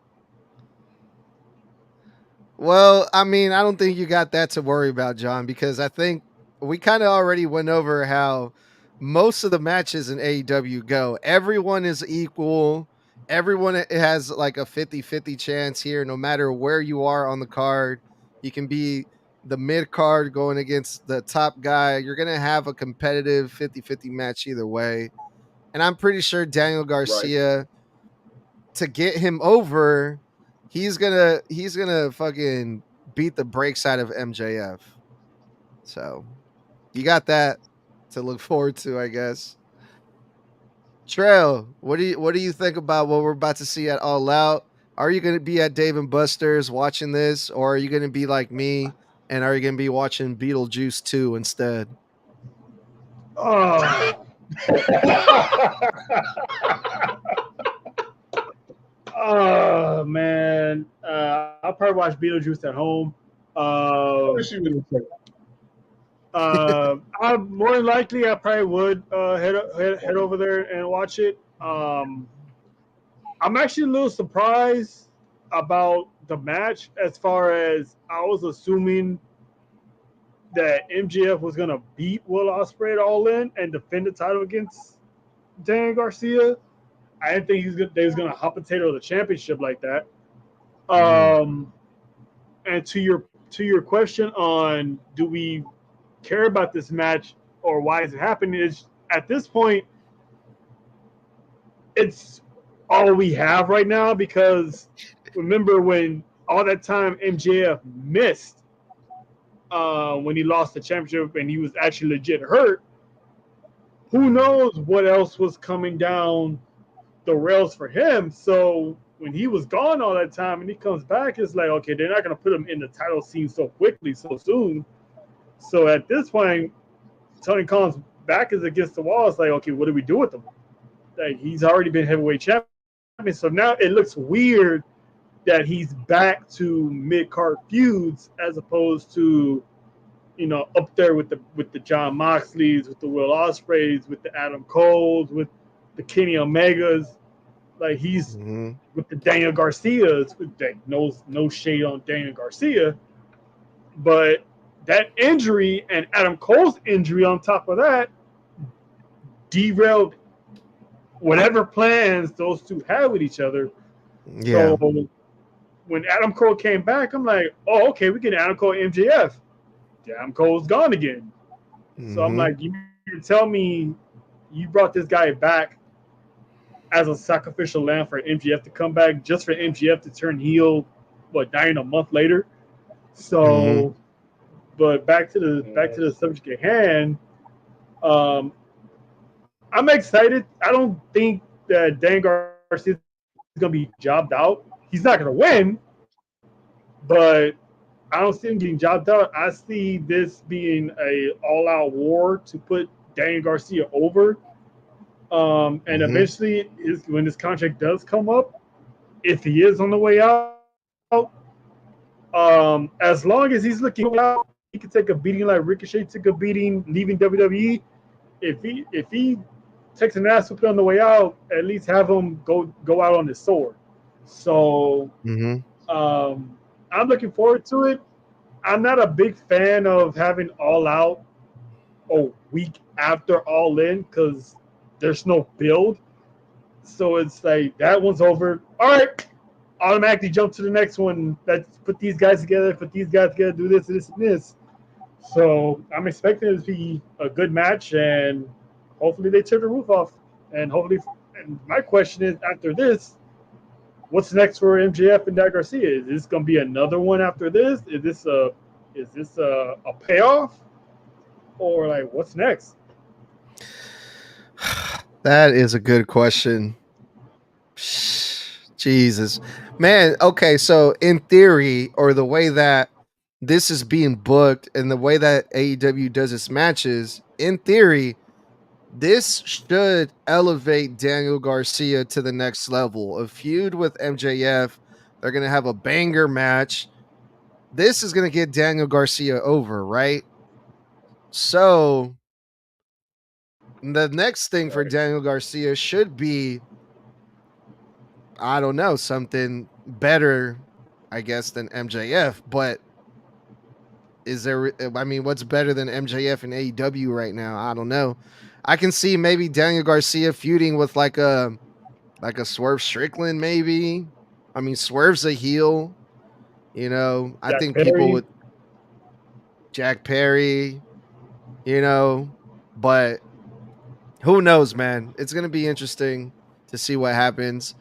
Well, I mean, I don't think you got that to worry about, John, because I think we kind of already went over how most of the matches in AEW go. Everyone is equal. Everyone has like a 50-50 chance here, no matter where you are on the card. You can be the mid card going against the top guy. You're going to have a competitive 50-50 match either way. And I'm pretty sure Daniel Garcia, to get him over, he's gonna fucking beat the brakes out of MJF. So you got that to look forward to, I guess. Trail, what do you think about what we're about to see at All Out? Are you going to be at Dave and Buster's watching this, or are you going to be like me and are you going to be watching Beetlejuice 2 instead? Oh. Oh man, I'll probably watch Beetlejuice at home. I more than likely I probably would head over there and watch it. I'm actually a little surprised about the match, as far as I was assuming that MJF was gonna beat Will Ospreay at All In and defend the title against Daniel Garcia. I didn't think they was gonna hot potato the championship like that. And to your question on do we care about this match or why is it happening, is at this point it's all we have right now, because remember when all that time MJF missed when he lost the championship and he was actually legit hurt, who knows what else was coming down the rails for him. So when he was gone all that time and he comes back, it's like, okay, they're not going to put him in the title scene so quickly, so soon. So at this point, Tony Khan's back is against the wall. It's like, okay, what do we do with him? Like, he's already been heavyweight champion. So now it looks weird that he's back to mid-card feuds as opposed to, up there with the Jon Moxleys, with the Will Ospreays, with the Adam Coles, with the Kenny Omegas. Like, he's with the Daniel Garcias, with no shade on Daniel Garcia, but that injury and Adam Cole's injury on top of that derailed whatever plans those two had with each other. Yeah. So when Adam Cole came back, I'm like, oh, okay, we get Adam Cole MJF. Adam Cole's gone again. So I'm like, you tell me you brought this guy back as a sacrificial lamb for MJF to come back, just for MJF to turn heel, dying a month later. So, but back to the subject at hand. I'm excited. I don't think that Dan Garcia is going to be jobbed out. He's not going to win, but I don't see him getting jobbed out. I see this being a all-out war to put Daniel Garcia over. And eventually, when this contract does come up, if he is on the way out, as long as he's looking out, he can take a beating like Ricochet took a beating leaving WWE. If he takes an ass whooping on the way out, at least have him go out on his sword. So I'm looking forward to it. I'm not a big fan of having All Out a week after All In because there's no build. So it's like, that one's over. All right, automatically jump to the next one. Let's put these guys together, do this, and this. So I'm expecting it to be a good match, and hopefully they turn the roof off. And my question is, after this, what's next for MJF and Daniel Garcia? Is this going to be another one after this? Is this a payoff, or like what's next? That is a good question. Jesus, man. Okay, so in theory, or the way that this is being booked and the way that AEW does its matches, in theory, this should elevate Daniel Garcia to the next level. A feud with MJF, they're going to have a banger match. This is going to get Daniel Garcia over, right? So the next thing for Daniel Garcia should be, I don't know, something better, I guess, than MJF. But is there, I mean, what's better than MJF and AEW right now? I don't know. I can see maybe Daniel Garcia feuding with like a Swerve Strickland, maybe. I mean, Swerve's a heel. You know, I think people would Jack Perry, you know, but who knows, man? It's going to be interesting to see what happens.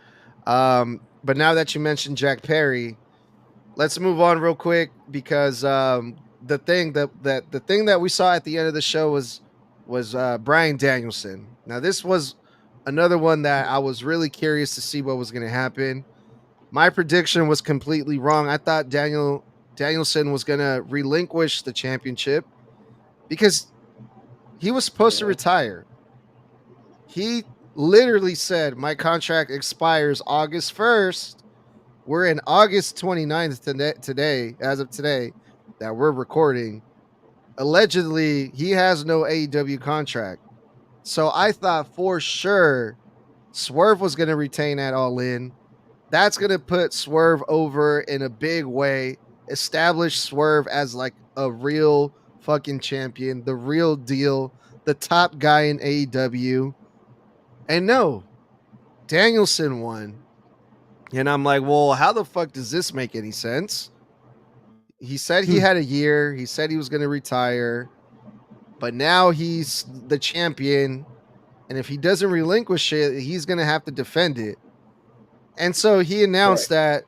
But now that you mentioned Jack Perry, let's move on real quick because the thing that we saw at the end of the show was Bryan Danielson. Now this was another one that I was really curious to see what was going to happen. My prediction was completely wrong. I thought Danielson was going to relinquish the championship because he was supposed to retire. He literally said, my contract expires August 1st. We're in August 29th today, as of today, that we're recording. Allegedly, he has no AEW contract. So I thought for sure Swerve was going to retain that All In. That's going to put Swerve over in a big way, establish Swerve as like a real fucking champion, the real deal, the top guy in AEW. And no, Danielson won. And I'm like, well, how the fuck does this make any sense? He said he had a year. He said he was going to retire. But now he's the champion. And if he doesn't relinquish it, he's going to have to defend it. And so he announced that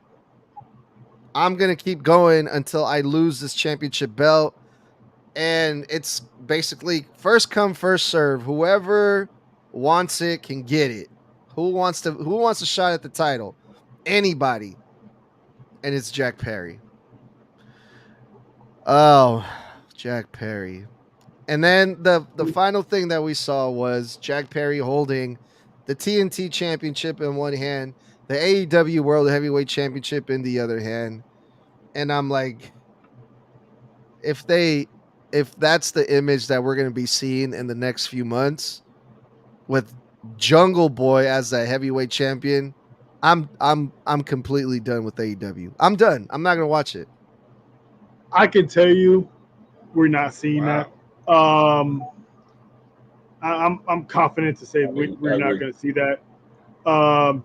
I'm going to keep going until I lose this championship belt. And it's basically first come, first serve. Whoever wants it can get it. Who wants a shot at the title? Anybody. And it's Jack Perry. Oh, Jack Perry. And then the final thing that we saw was Jack Perry holding the TNT Championship in one hand, the AEW World Heavyweight Championship in the other hand. And I'm like, if that's the image that we're going to be seeing in the next few months with Jungle Boy as the heavyweight champion, I'm completely done with AEW. I'm done. I'm not going to watch it. I can tell you we're not seeing that. I'm confident to say we're not going to see that.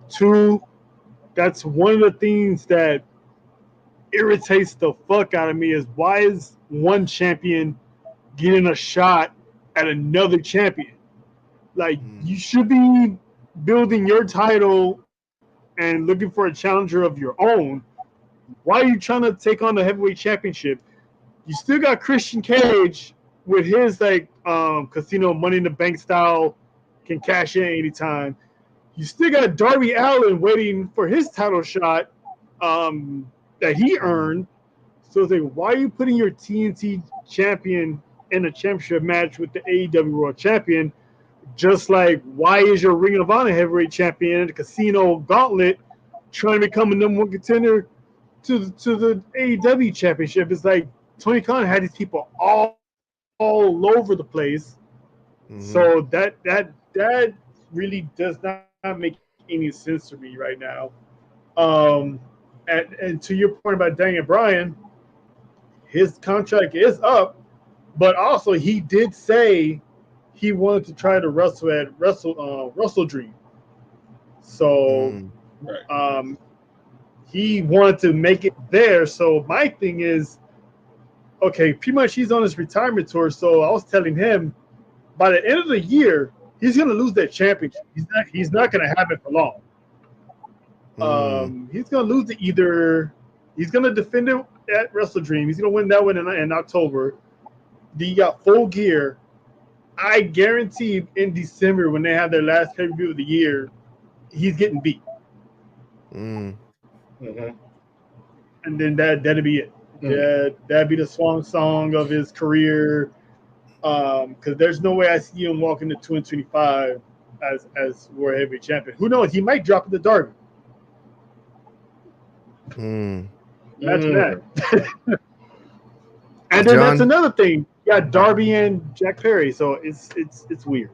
Two, that's one of the things that irritates the fuck out of me is why is one champion getting a shot at another champion? Like, you should be building your title and looking for a challenger of your own. Why are you trying to take on the heavyweight championship? You still got Christian Cage with his casino Money in the Bank style, can cash in anytime. You still got Darby Allin waiting for his title shot that he earned. So it's like, why are you putting your TNT champion in a championship match with the AEW World Champion? Just like, why is your Ring of Honor heavyweight champion in the Casino Gauntlet trying to become a number one contender to the AEW championship? It's like Tony Khan had these people all over the place. Mm-hmm. So that really does not make any sense to me right now. And to your point about Daniel Bryan, his contract is up, but also he did say he wanted to try to wrestle at Wrestle Dream. So he wanted to make it there. So my thing is, okay, pretty much he's on his retirement tour. So I was telling him by the end of the year, he's going to lose that championship. He's not going to have it for long. He's gonna lose it either. He's gonna defend it at Wrestle Dream. He's gonna win that one in October. You got Full Gear. I guarantee in December when they have their last pay-per-view of the year, he's getting beat. And then that'd be it. Yeah, that'd be the swan song of his career. Because there's no way I see him walking to 225 as World Heavyweight Champion. Who knows? He might drop it to Darby. Imagine that. And then that's another thing. You got Darby and Jack Perry, so it's weird.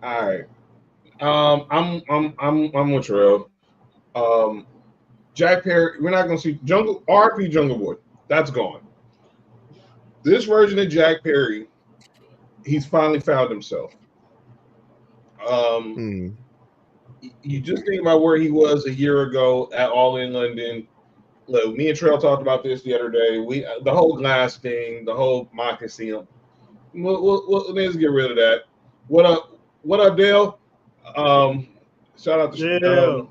All right. I'm with Terrell. Jack Perry, we're not gonna see RP Jungle Boy. That's gone. This version of Jack Perry, he's finally found himself. You just think about where he was a year ago at All In London. Look, me and Trail talked about this the other day. The whole glass thing, the whole Moccasin. Let's get rid of that. What up, Dale? Shout out to Dale.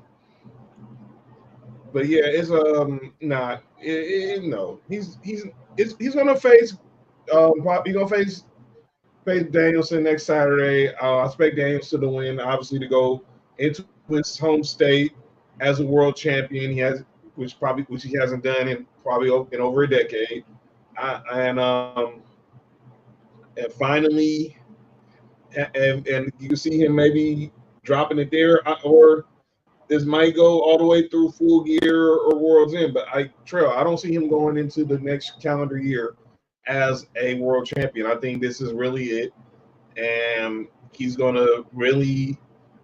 But yeah, it's no. He's gonna face he's gonna face Danielson next Saturday. I expect Danielson to win, obviously, to go into his home state as a world champion. He has, which he hasn't done in over a decade, and finally, and you can see him maybe dropping it there, or this might go all the way through Full Gear or World's End. But I don't see him going into the next calendar year as a world champion. I think this is really it, and he's going to really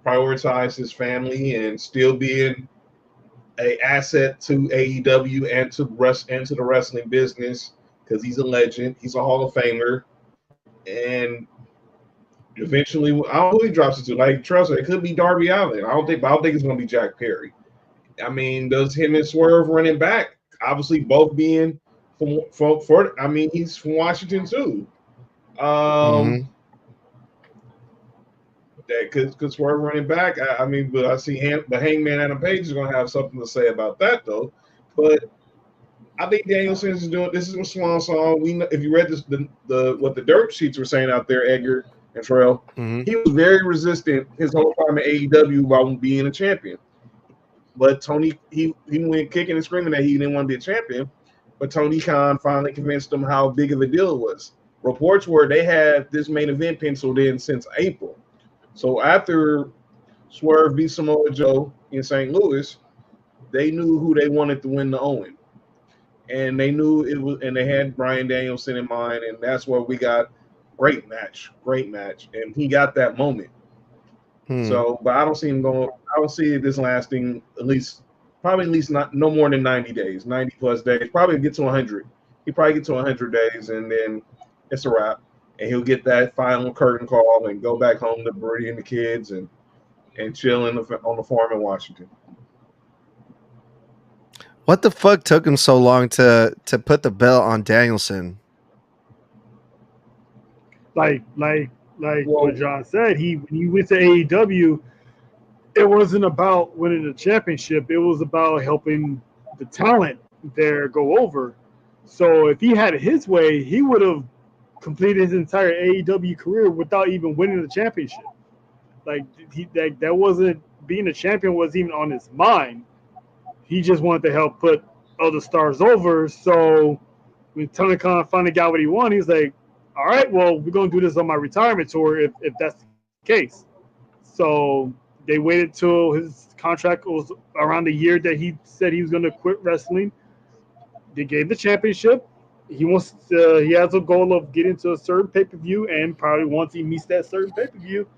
prioritize his family and still being an asset to AEW and to the wrestling business, because he's a legend. He's a Hall of Famer, and eventually, I don't know who he drops it to. Like Trust, it could be Darby Allin. I don't think it's going to be Jack Perry. I mean, does him and Swerve running back? Obviously, both being from I mean, he's from Washington too. That could Swerve running back. I mean, but I see Hangman Adam Page is going to have something to say about that though. But I think Danielson is doing this is a swan song. We know, if you read this, what the dirt sheets were saying out there, Edgar and Terrell, he was very resistant his whole time at AEW while being a champion. But Tony, he went kicking and screaming that he didn't want to be a champion. But Tony Khan finally convinced him how big of a deal it was. Reports were they had this main event penciled in since April. So after Swerve beat Samoa Joe in St. Louis, they knew who they wanted to win the Owen. And they knew it was, and they had Bryan Danielson in mind, and that's where we got great match, and he got that moment. So, but I don't see him going. I don't see this lasting not no more than 90 days, 90 plus days. Probably get to 100. He probably get to 100 days, and then it's a wrap. And he'll get that final curtain call and go back home to Brady and the kids and chill on the farm in Washington. What the fuck took him so long to put the belt on Danielson? Like what John said, when he went to AEW, it wasn't about winning the championship. It was about helping the talent there go over. So if he had it his way, he would have completed his entire AEW career without even winning the championship. That wasn't, being a champion wasn't even on his mind. He just wanted to help put other stars over. So when Tony Khan finally got what he wanted, he was like, all right, well, we're going to do this on my retirement tour if that's the case. So they waited till his contract was around the year that he said he was going to quit wrestling. They gave the championship. He has a goal of getting to a certain pay-per-view, and probably once he meets that certain pay-per-view,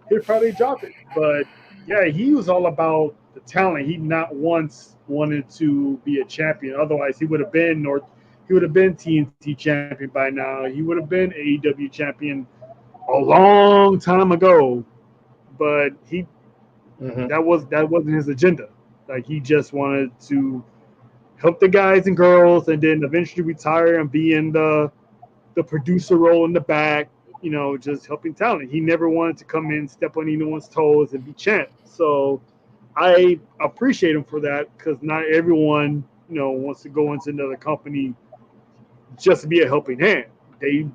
he'll probably drop it. But yeah, he was all about the talent. He not once wanted to be a champion. Otherwise, he would have been TNT champion by now. He would have been AEW champion a long time ago. But that wasn't his agenda. Like, he just wanted to help the guys and girls, and then eventually retire and be in the producer role in the back. Just helping talent. He never wanted to come in, step on anyone's toes, and be champ. So I appreciate him for that because not everyone, wants to go into another company just to be a helping hand. They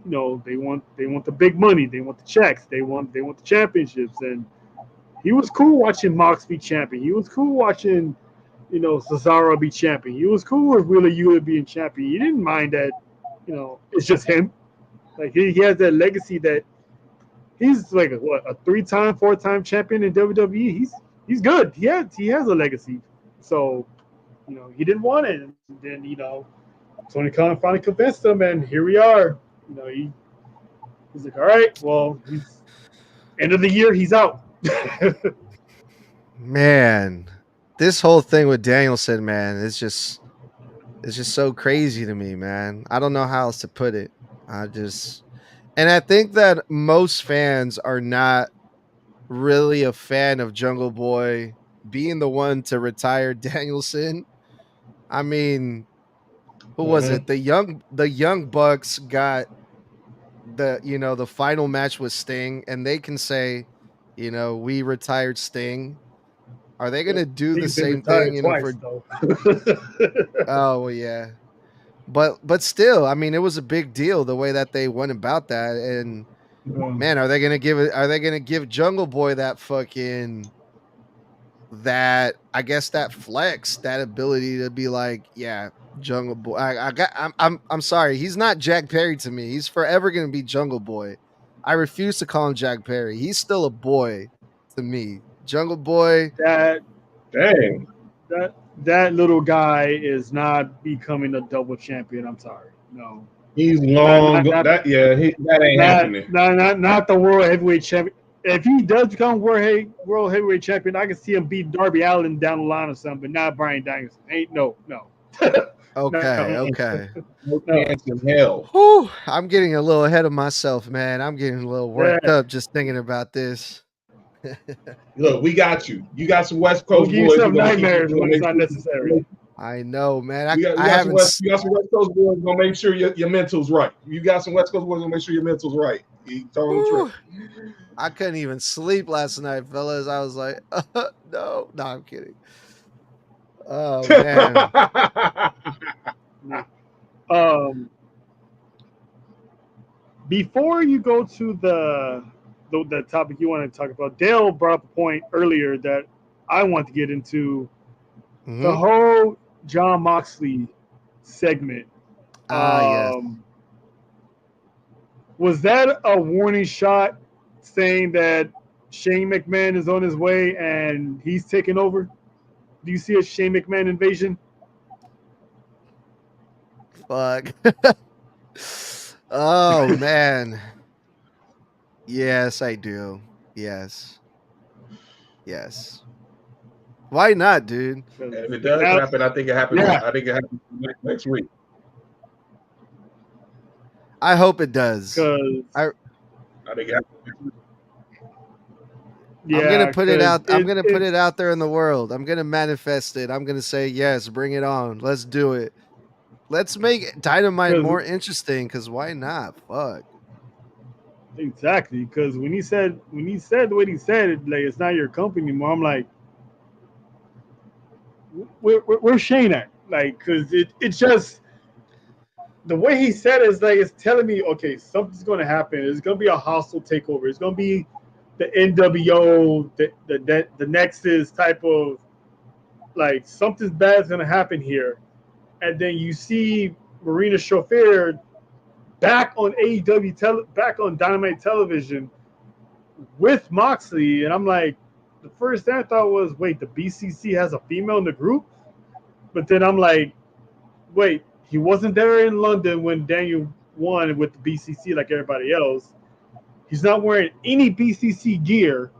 want the big money, they want the checks, they want the championships, and he was cool watching Mox be champion. He was cool watching, Cesaro be champion. He was cool with Wheeler Yuta being champion. He didn't mind that, it's just him. Like he has that legacy that he's like a 3-time, 4-time champion in WWE. He's good. He has a legacy. So, he didn't want it. And then, Tony Khan finally convinced him, and here we are. He's like, all right, well, end of the year, he's out. Man, this whole thing with Danielson, man, it's just so crazy to me, man. I don't know how else to put it. And I think that most fans are not really a fan of Jungle Boy being the one to retire Danielson. I mean, who was it? The young Bucks got the final match with Sting, and they can say, we retired Sting. Are they going to do the same thing? Twice, Oh, well, yeah. But still, I mean, it was a big deal the way that they went about that. And man, are they going to give Jungle Boy that I guess that flex, that ability to be like, yeah, Jungle Boy. I'm sorry. He's not Jack Perry to me. He's forever going to be Jungle Boy. I refuse to call him Jack Perry. He's still a boy to me. Jungle Boy. That little guy is not becoming a double champion. I'm sorry. No. He's long. That ain't happening. Not the world heavyweight champion. If he does become world heavyweight champion, I can see him beat Darby Allin down the line or something, but not Bryan Danielson. No. Okay. No chance in hell. Whew, I'm getting a little ahead of myself, man. I'm getting a little worked up just thinking about this. Look, we got you. You got some West Coast we'll boys. Some nightmares when it's not necessary. I know, man. You got some West Coast boys gonna make sure your mental's right. You got some West Coast boys gonna make sure your mental's right. You totally true. I couldn't even sleep last night, fellas. I was like, no, I'm kidding. Oh man. Before you go to the topic you want to talk about, Dale brought up a point earlier that I want to get into. The whole Jon Moxley segment. Yes. Was that a warning shot saying that Shane McMahon is on his way and he's taking over? Do you see a Shane McMahon invasion? Fuck. Oh, man. Yes, I do. Yes. Why not, dude? If it does happen, I think it happens. Yeah. I think it happens next week. I hope it does. I think it happens next week. Yeah, I'm gonna put it out. I'm gonna put it out there in the world. I'm gonna manifest it. I'm gonna say yes. Bring it on. Let's do it. Let's make Dynamite more interesting. Because why not? Fuck. Exactly. Because when he said what he said, like it's not your company anymore. I'm like, where's Shane at? Like, because it's just the way he said it is like it's telling me, okay, something's gonna happen. It's gonna be a hostile takeover. It's gonna be the NWO, the Nexus type of, like, something's bad's gonna happen here, and then you see Marina Shafir back on AEW back on Dynamite television with Moxley, and I'm like, the first thing I thought was, wait, the BCC has a female in the group, but then I'm like, wait, he wasn't there in London when Daniel won with the BCC like everybody else. He's not wearing any BCC gear.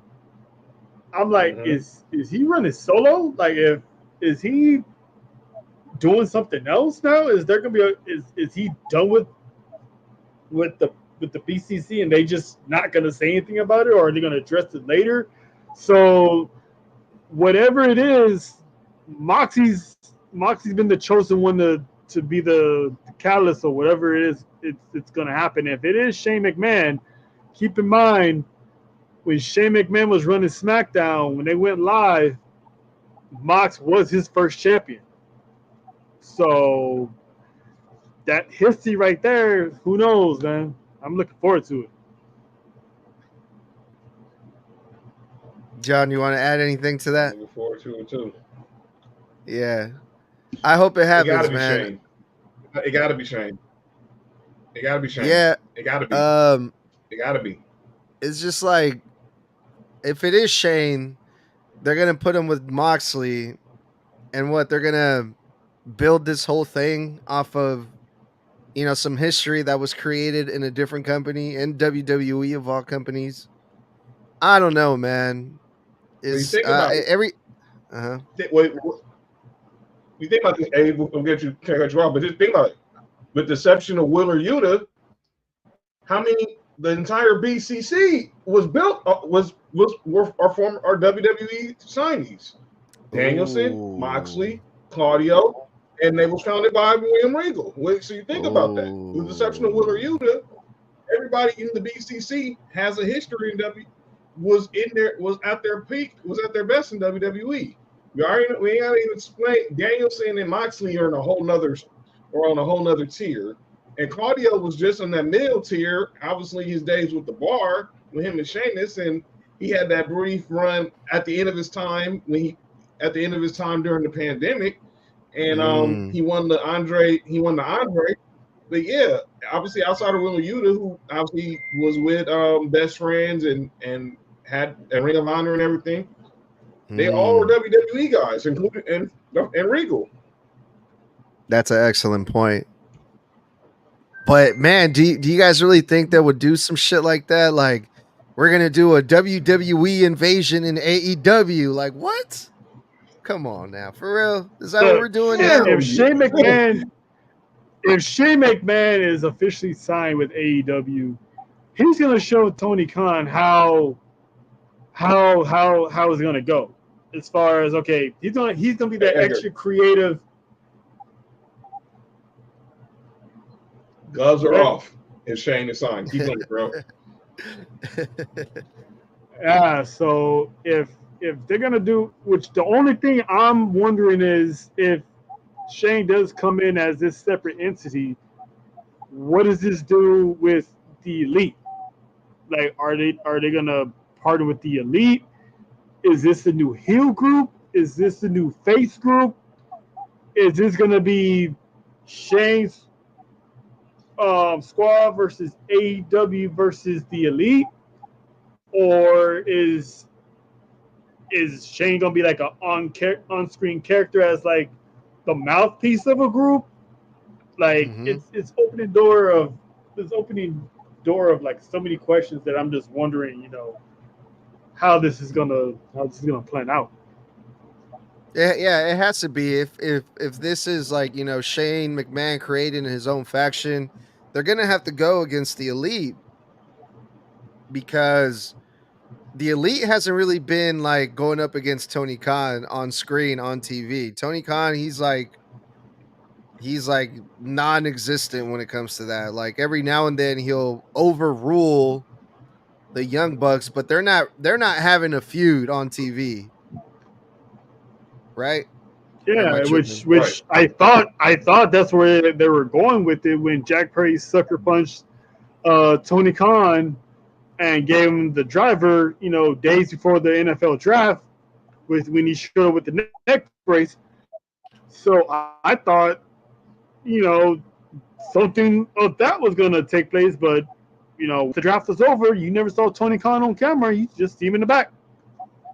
I'm like, is he running solo? Like, is he doing something else now? Is there gonna be is he done with the BCC and they just not gonna say anything about it, or are they gonna address it later? So whatever it is, Moxie's been the chosen one to be the catalyst or whatever it is. It's gonna happen. If it is Shane McMahon, keep in mind, when Shane McMahon was running SmackDown, when they went live, Mox was his first champion. So that history right there, who knows, man? I'm looking forward to it. John, you want to add anything to that? Looking forward to it too. Yeah, I hope it happens, man. Shane. It gotta be Shane. It gotta be Shane. Yeah, it gotta be. It gotta be. It's just like, if it is Shane, they're gonna put him with Moxley, and what they're gonna build this whole thing off of, some history that was created in a different company, in WWE of all companies. I don't know, man. Is every wait, you think about this, Abe? We'll get you, can't cut you off, but just think about it. With the exception of Wheeler Yuta, how many? The entire BCC was built were former WWE signees. Danielson, Moxley, Claudio, and they was founded by William Regal. So you think about that. With the exception of Wheeler Yuta, everybody in the BCC has a history in was at their peak, was at their best in WWE. We ain't gotta even explain. Danielson and Moxley are on a whole nother tier. And Claudio was just on that middle tier. Obviously, his days with the Bar with him and Sheamus, and he had that brief run at the end of his time during the pandemic, and he won the Andre. But yeah, obviously outside of Wheeler Yuta, who obviously was with Best Friends and had a Ring of Honor and everything, they all were WWE guys, including and Regal. That's an excellent point. But man, do you guys really think they would do some shit like that? Like, we're gonna do a WWE invasion in AEW? Like, what? Come on now, for real? Is that what we're doing now? If Shane McMahon is officially signed with AEW, he's gonna show Tony Khan how it's gonna go. As far as he's gonna be that extra creative. Gloves are off if Shane is signed. Keep going, bro. Yeah, so if they're gonna do, which the only thing I'm wondering is if Shane does come in as this separate entity, what does this do with the Elite? Like, are they gonna partner with the Elite? Is this the new heel group? Is this the new face group? Is this gonna be Shane's squad versus AEW versus the Elite, or is Shane gonna be like a on-screen character as like the mouthpiece of a group? Like it's opening door of like so many questions that I'm just wondering, how this is gonna plan out. Yeah, it has to be. If this is like, Shane McMahon creating his own faction, they're gonna have to go against the Elite, because the Elite hasn't really been like going up against Tony Khan on screen on TV. Tony Khan, he's like non-existent when it comes to that. Like, every now and then he'll overrule the Young Bucks, but they're not having a feud on TV. Right? Yeah, which I thought that's where they were going with it when Jack Perry sucker punched Tony Khan and gave him the driver, days before the NFL draft, when he showed up with the neck brace. So I thought, something of that was going to take place, but the draft was over. You never saw Tony Khan on camera. You just see him in the back.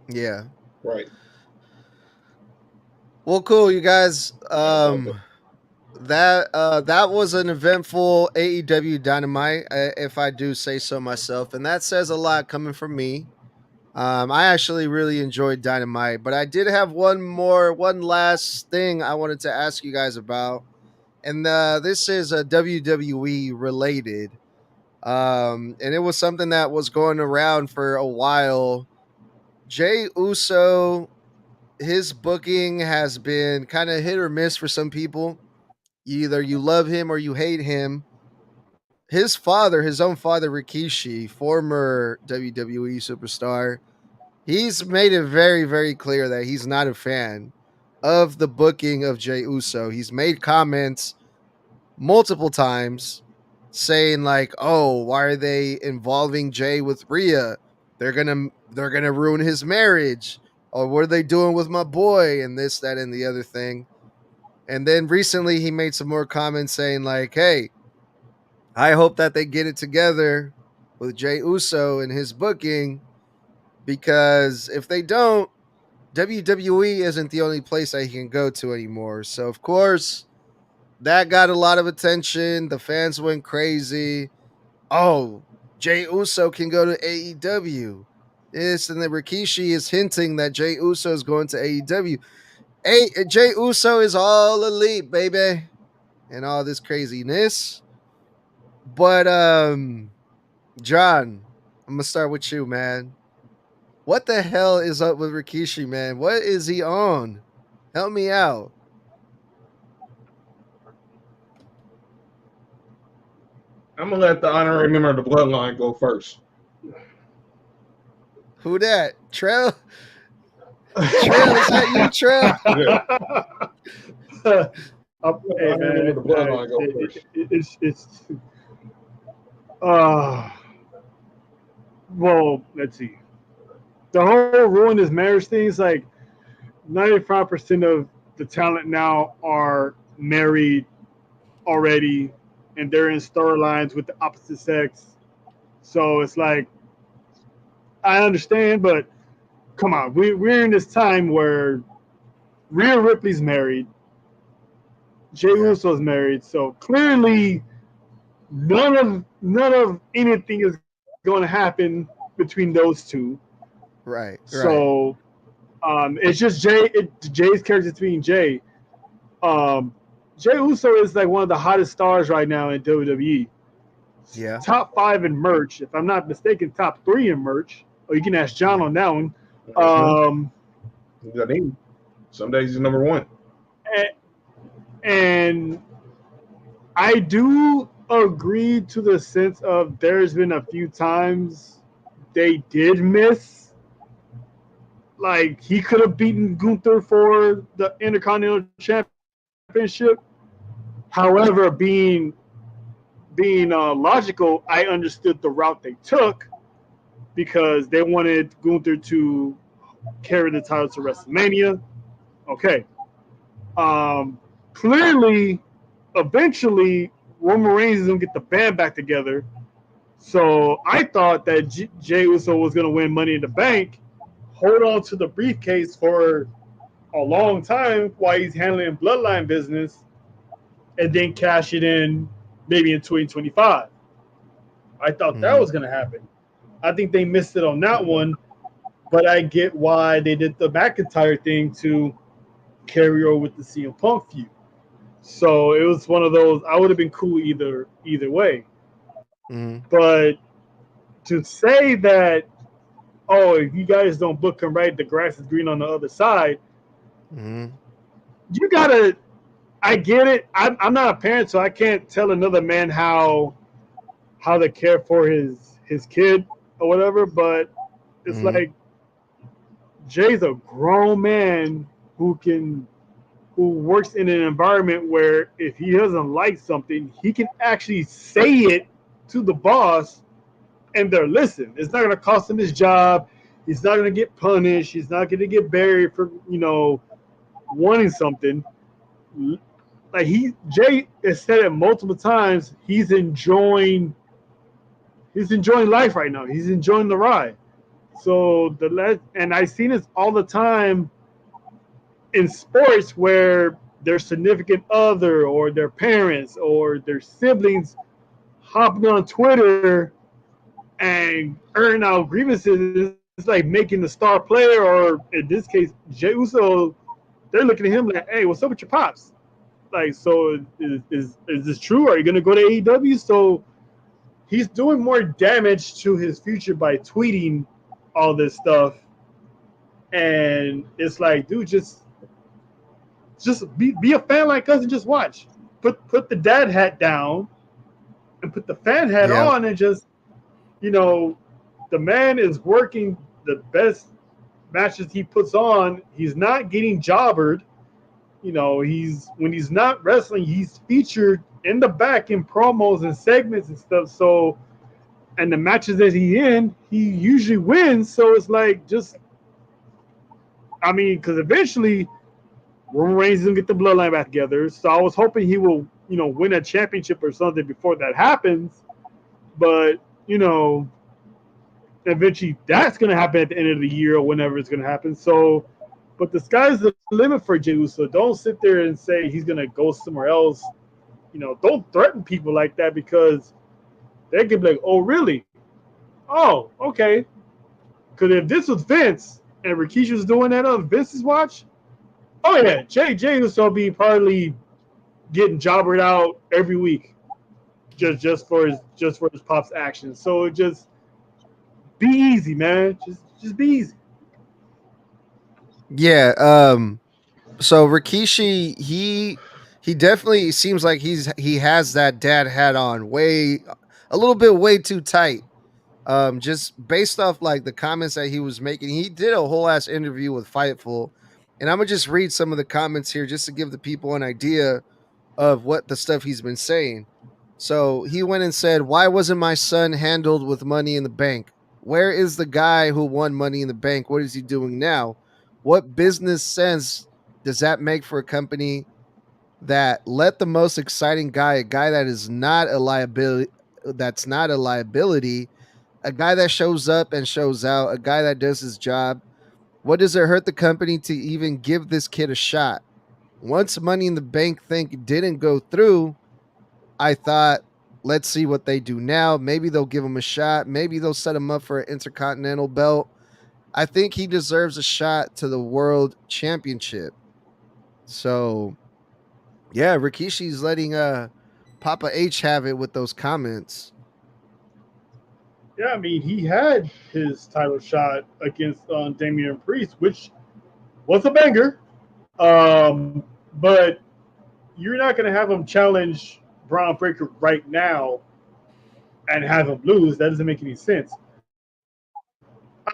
Yeah. Right. Well, cool, you guys. That was an eventful AEW Dynamite, if I do say so myself, and that says a lot coming from me. I actually really enjoyed Dynamite, but I did have one last thing I wanted to ask you guys about, and this is a WWE related, and it was something that was going around for a while. Jey Uso, his booking has been kind of hit or miss for some people. Either you love him or you hate him. his father, his own father, Rikishi, former WWE superstar, he's made it very, very clear that he's not a fan of the booking of Jey Uso. He's made comments multiple times saying like, "Oh, why are they involving Jey with Rhea? They're gonna ruin his marriage. Or what are they doing with my boy?" And this, that, and the other thing. And then recently he made some more comments saying like, "Hey, I hope that they get it together with Jey Uso and his booking, because if they don't, WWE isn't the only place I can go to anymore." So of course, that got a lot of attention. The fans went crazy. Oh, Jey Uso can go to AEW. This, and then Rikishi is hinting that Jey Uso is going to AEW. Jey Uso is all elite, baby, and all this craziness. But John, I'm gonna start with you, man. What the hell is up with Rikishi, man? What is he on? Help me out. I'm gonna let the honorary member of the bloodline go first. Who that? Trell? Trell, is that you, Trell? Yeah. Hey, man, well, let's see. The whole ruin his marriage thing is like 95% of the talent now are married already, and they're in storylines with the opposite sex. So it's like, I understand, but come on, we're in this time where Rhea Ripley's married, Jey Uso's married, so clearly none of anything is going to happen between those two. Right. So it's just Jay's character being Jey. Jey Uso is like one of the hottest stars right now in WWE. Yeah. Top 5 in merch, if I'm not mistaken, top 3 in merch. Or you can ask John on that one. Some days he's number 1. And I do agree to the sense of there's been a few times they did miss. Like, he could have beaten Gunther for the Intercontinental Championship. However, being logical, I understood the route they took because they wanted Gunther to carry the title to WrestleMania. Okay. Clearly, eventually, Roman Reigns is going to get the band back together. So I thought that Jey Uso was going to win Money in the Bank, hold on to the briefcase for a long time while he's handling bloodline business, and then cash it in maybe in 2025. I thought that was going to happen. I think they missed it on that one, but I get why they did the McIntyre thing to carry over with the CM Punk feud. So it was one of those, I would have been cool either way. But to say that, oh, if you guys don't book him right, the grass is green on the other side, you gotta, I get it. I'm not a parent, so I can't tell another man how to care for his kid or whatever, but it's like Jay's a grown man who works in an environment where if he doesn't like something, he can actually say it to the boss and they're listening. It's not going to cost him his job. He's not going to get punished. He's not going to get buried for, wanting something. Like Jay has said it multiple times. He's enjoying life right now. He's enjoying the ride. So and I've seen this all the time in sports where their significant other or their parents or their siblings hopping on Twitter and airing out grievances. It's like making the star player, or in this case, Jey Uso, they're looking at him like, hey, what's up with your pops? Like, so is this true? Are you going to go to AEW? So he's doing more damage to his future by tweeting all this stuff. And it's like, dude, just be a fan like us and just watch. Put the dad hat down and put the fan hat on and just, the man is working the best matches he puts on. He's not getting jobbered. When he's not wrestling, he's featured in the back in promos and segments and stuff. So, and the matches that he's in, he usually wins. So it's like because eventually Roman Reigns is gonna get the bloodline back together. So I was hoping he will, win a championship or something before that happens. But eventually that's gonna happen at the end of the year or whenever it's gonna happen. So, but the sky's the limit for Jey Uso. Don't sit there and say he's gonna go somewhere else. Don't threaten people like that, because they could be like, "Oh, really? Oh, okay." Because if this was Vince and Rikishi was doing that on Vince's watch, oh yeah, Jey Uso be probably getting jobbered out every week, just for his pop's actions. So just be easy, man. Just be easy. Yeah. So Rikishi, he definitely seems like he has that dad hat on a little bit way too tight. Just based off like the comments that he was making, he did a whole ass interview with Fightful, and I'm gonna just read some of the comments here just to give the people an idea of what the stuff he's been saying. So he went and said, "Why wasn't my son handled with Money in the Bank? Where is the guy who won Money in the Bank? What is he doing now? What business sense does that make for a company that let the most exciting guy, a guy that is not a liability, a guy that shows up and shows out, a guy that does his job? What does it hurt the company to even give this kid a shot? Once Money in the Bank thing didn't go through, I thought, let's see what they do now. Maybe they'll give him a shot. Maybe they'll set him up for an Intercontinental belt. I think he deserves a shot to the World Championship." So, yeah, Rikishi's letting Papa H have it with those comments. Yeah, he had his title shot against Damian Priest, which was a banger. But you're not going to have him challenge Braun Breaker right now and have him lose. That doesn't make any sense.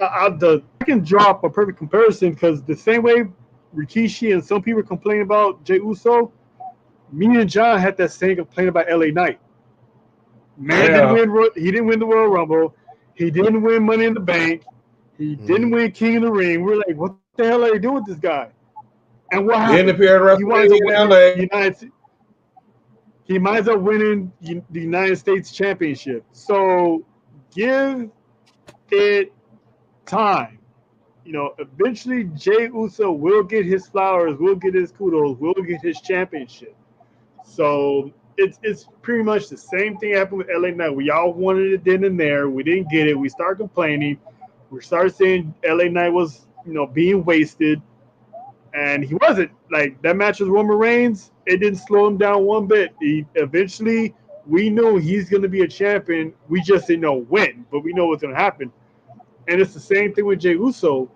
I can drop a perfect comparison, because the same way Rikishi and some people complain about Jey Uso, me and John had that same complaint about LA Knight. Man didn't win the Royal Rumble. He didn't win Money in the Bank. He didn't win King of the Ring. We're like, what the hell are they doing with this guy? And what happened? He winds up winning the United States Championship. So give it time. Eventually Jey Uso will get his flowers, will get his kudos, will get his championship. So it's pretty much the same thing happened with LA Knight. We all wanted it then and there. We didn't get it. We started complaining. We started saying LA Knight was, being wasted. And he wasn't. Like, that match with Roman Reigns, it didn't slow him down one bit. Eventually, we knew he's going to be a champion. We just didn't know when, but we know what's going to happen. And it's the same thing with Jey Uso.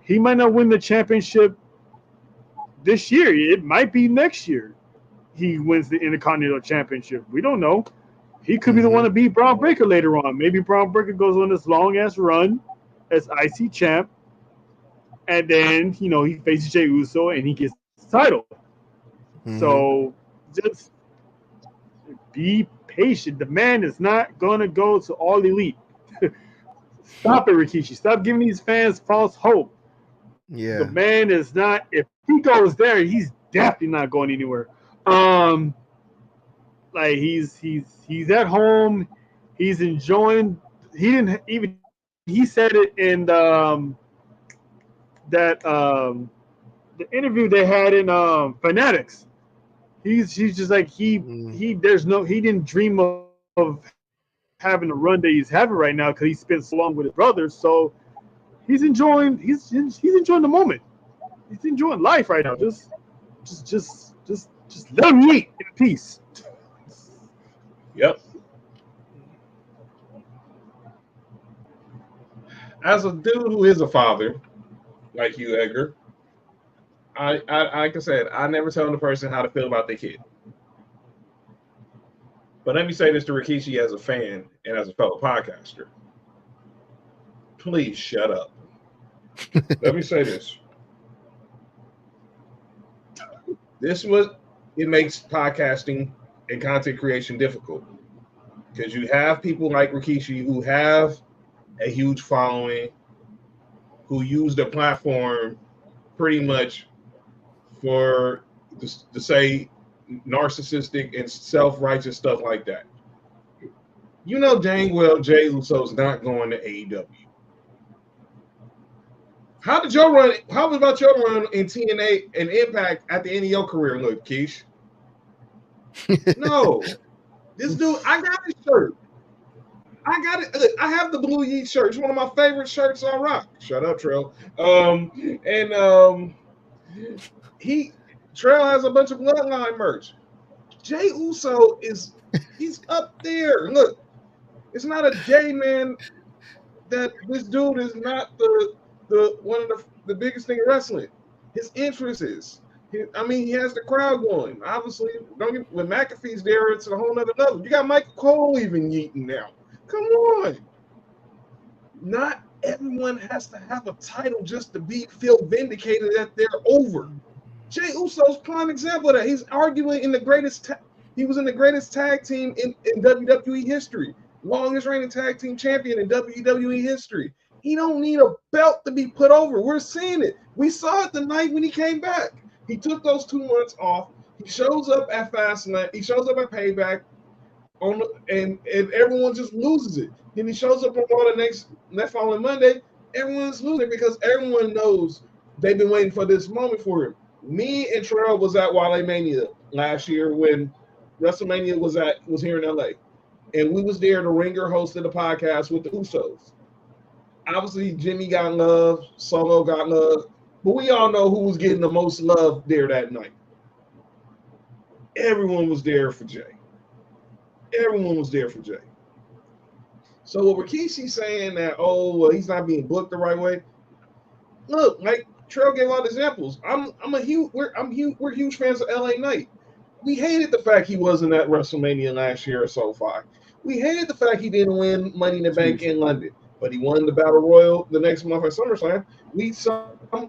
He might not win the championship this year. It might be next year he wins the Intercontinental Championship. We don't know. He could be the one to beat Braun Breaker later on. Maybe Braun Breaker goes on this long-ass run as IC champ, and then, he faces Jey Uso and he gets the title. So just be patient. The man is not going to go to All Elite. Stop it, Rikishi. Stop giving these fans false hope. Yeah. The man is not, if he goes there, he's definitely not going anywhere. Like, he's at home. He's enjoying. He said it in the interview they had in Fanatics. He's just like he didn't dream of having the run that he's having right now, because he spent so long with his brothers. So he's enjoying the moment. He's enjoying life right now. Just let him eat in peace. Yep. As a dude who is a father, like you, Edgar, I like I said, I never tell the person how to feel about their kid. But let me say this to Rikishi as a fan and as a fellow podcaster. Please shut up. Let me say this. It makes podcasting and content creation difficult. Because you have people like Rikishi who have a huge following, who use the platform pretty much for to say narcissistic and self-righteous stuff like that. You know dang well Jey Uso's not going to AEW. How was about your run in TNA and Impact at the end of your career look, Keish? No. This dude, I got his shirt. I got it. Look, I have the Blue Yeet shirt. It's one of my favorite shirts I rock. Shut up, Trail. Trail has a bunch of Bloodline merch. Jey Uso he's up there. Look, it's not a Jey, man. That this dude is not the one of the biggest thing in wrestling. His interest is. He has the crowd going. Obviously, when McAfee's there, it's a whole nother level. You got Michael Cole even yeeting now. Come on. Not everyone has to have a title just to feel vindicated that they're over. Jey Uso's prime example of that. He's arguably he was in the greatest tag team in WWE history. Longest reigning tag team champion in WWE history. He don't need a belt to be put over. We're seeing it. We saw it the night when he came back. He took those 2 months off. He shows up at Fastlane. He shows up at Payback, and everyone just loses it. Then he shows up on Raw the following Monday. Everyone's losing because everyone knows they've been waiting for this moment for him. Me and Terrell was at Wale Mania last year when WrestleMania was here in LA, and we was there. The Ringer hosted a podcast with the Usos. Obviously, Jimmy got love, Solo got love, but we all know who was getting the most love there that night. Everyone was there for Jey. Everyone was there for Jey. So what Rikishi's saying that, he's not being booked the right way. Look, like Trail gave out examples. We're huge fans of LA Knight. We hated the fact he wasn't at WrestleMania last year at SoFi. We hated the fact he didn't win Money in the Bank in London, but he won the Battle Royal the next month at SummerSlam. We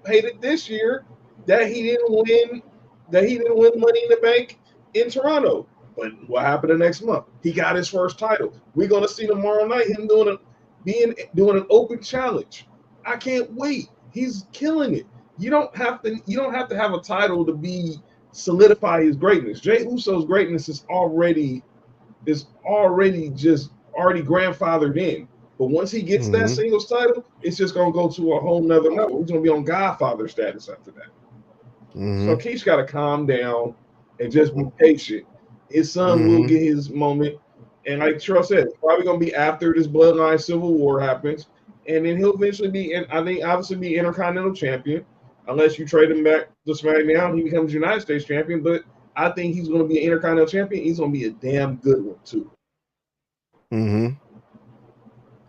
hated this year that he didn't win Money in the Bank in Toronto. But what happened the next month? He got his first title. We're gonna see tomorrow night him doing an open challenge. I can't wait. He's killing it. You don't have to have a title to solidify his greatness. Jey Uso's greatness is already grandfathered in. But once he gets that singles title, it's just gonna go to a whole nother level. He's gonna be on Godfather status after that. So Keish got to calm down and just be patient. His son will get his moment, and like Charles said, it's probably gonna be after this Bloodline Civil War happens, and then he'll eventually be Intercontinental Champion, unless you trade him back to SmackDown. He becomes United States Champion, but I think he's gonna be an Intercontinental Champion. He's gonna be a damn good one too.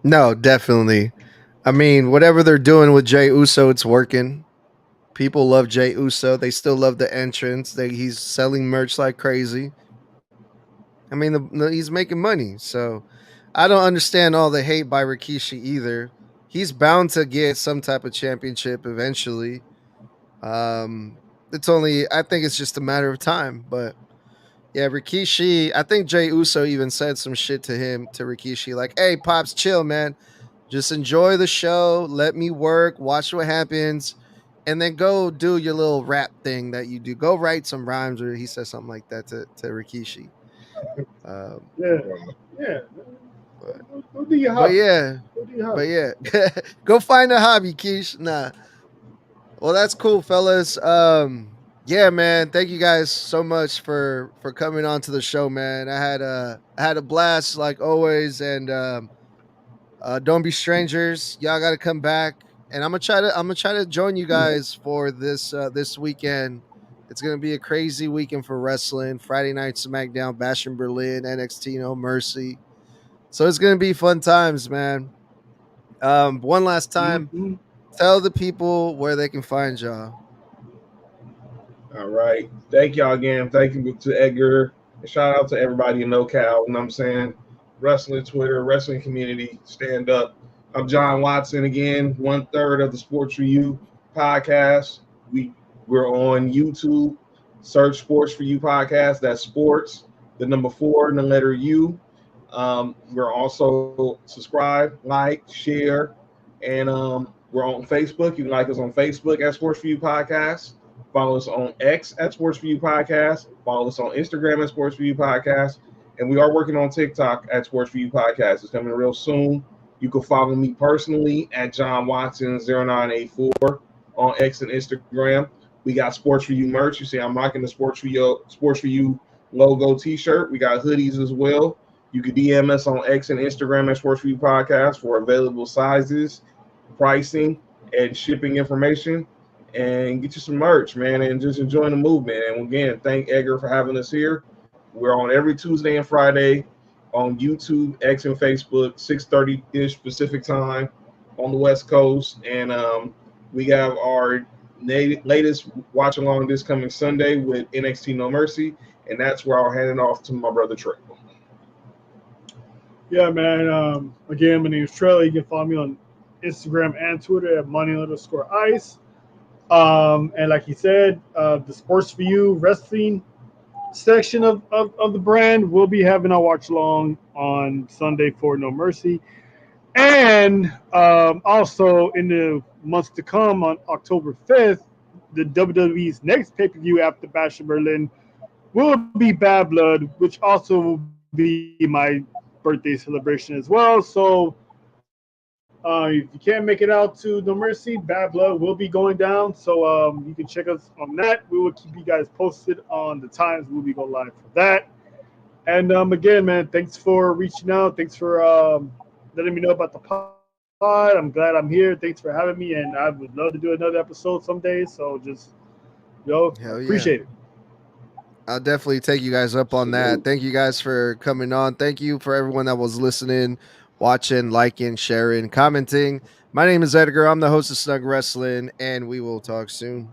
No, definitely. I mean, whatever they're doing with Jey Uso, it's working. People love Jey Uso. They still love the entrance. He's selling merch like crazy. I mean, he's making money. So I don't understand all the hate by Rikishi either. He's bound to get some type of championship eventually. I think it's just a matter of time. But yeah, Rikishi, I think Jey Uso even said some shit to Rikishi, like, hey, Pops, chill, man. Just enjoy the show. Let me work. Watch what happens. And then go do your little rap thing that you do. Go write some rhymes, or he said something like that to Rikishi. Go do your hobby. But yeah. Go find a hobby, Keish. Nah. Well, that's cool, fellas. Yeah, man. Thank you guys so much for coming on to the show, man. I had a blast like always, and don't be strangers. Y'all got to come back. And I'm gonna try to join you guys for this weekend. It's gonna be a crazy weekend for wrestling. Friday night SmackDown, Bash in Berlin, NXT No Mercy. So it's gonna be fun times, man. One last time, tell the people where they can find y'all. All right, thank y'all again. Thank you to Edgar And shout out to everybody in NoCal. You know what I'm saying? Wrestling Twitter, wrestling community, stand up. I'm John Watson again, 1/3 of the Sports4u Podcast. We're on YouTube. Search Sports4u Podcast. That's sports, the number 4, and the letter U. We're also subscribe, like, share, and we're on Facebook. You can like us on Facebook at Sports4u Podcast. Follow us on X at Sports4u Podcast. Follow us on Instagram at Sports4u Podcast. And we are working on TikTok at Sports4u Podcast. It's coming real soon. You can follow me personally at John Watson 0984 on X and Instagram. We got Sports4u merch. You see, I'm rocking the Sports4u logo T-shirt. We got hoodies as well. You can DM us on X and Instagram at Sports4u Podcast for available sizes, pricing, and shipping information. And get you some merch, man, and just enjoying the movement. And again, thank Edgar for having us here. We're on every Tuesday and Friday on YouTube, X, and Facebook, 6:30-ish Pacific time on the West Coast. And we have our latest watch along this coming Sunday with NXT No Mercy, and that's where I'll hand it off to my brother Trey. Yeah, man. Again, my name is Trey. You can follow me on Instagram and Twitter at money_ice. And like he said, the Sports4u wrestling section of the brand will be having a watch along on Sunday for No Mercy. And also in the months to come on October 5th, the WWE's next pay-per-view after Bash in Berlin will be Bad Blood, which also will be my birthday celebration as well. So if you can't make it out to No Mercy, Bad Blood will be going down. So you can check us on that. We will keep you guys posted on the times we'll be going live for that. And again, man, thanks for reaching out. Thanks for letting me know about the pod. I'm glad I'm here. Thanks for having me. And I would love to do another episode someday. So just, appreciate it. I'll definitely take you guys up on that. Thank you guys for coming on. Thank you for everyone that was listening, watching, liking, sharing, commenting. My name is Edgar. I'm the host of Snug Wrestling, and we will talk soon.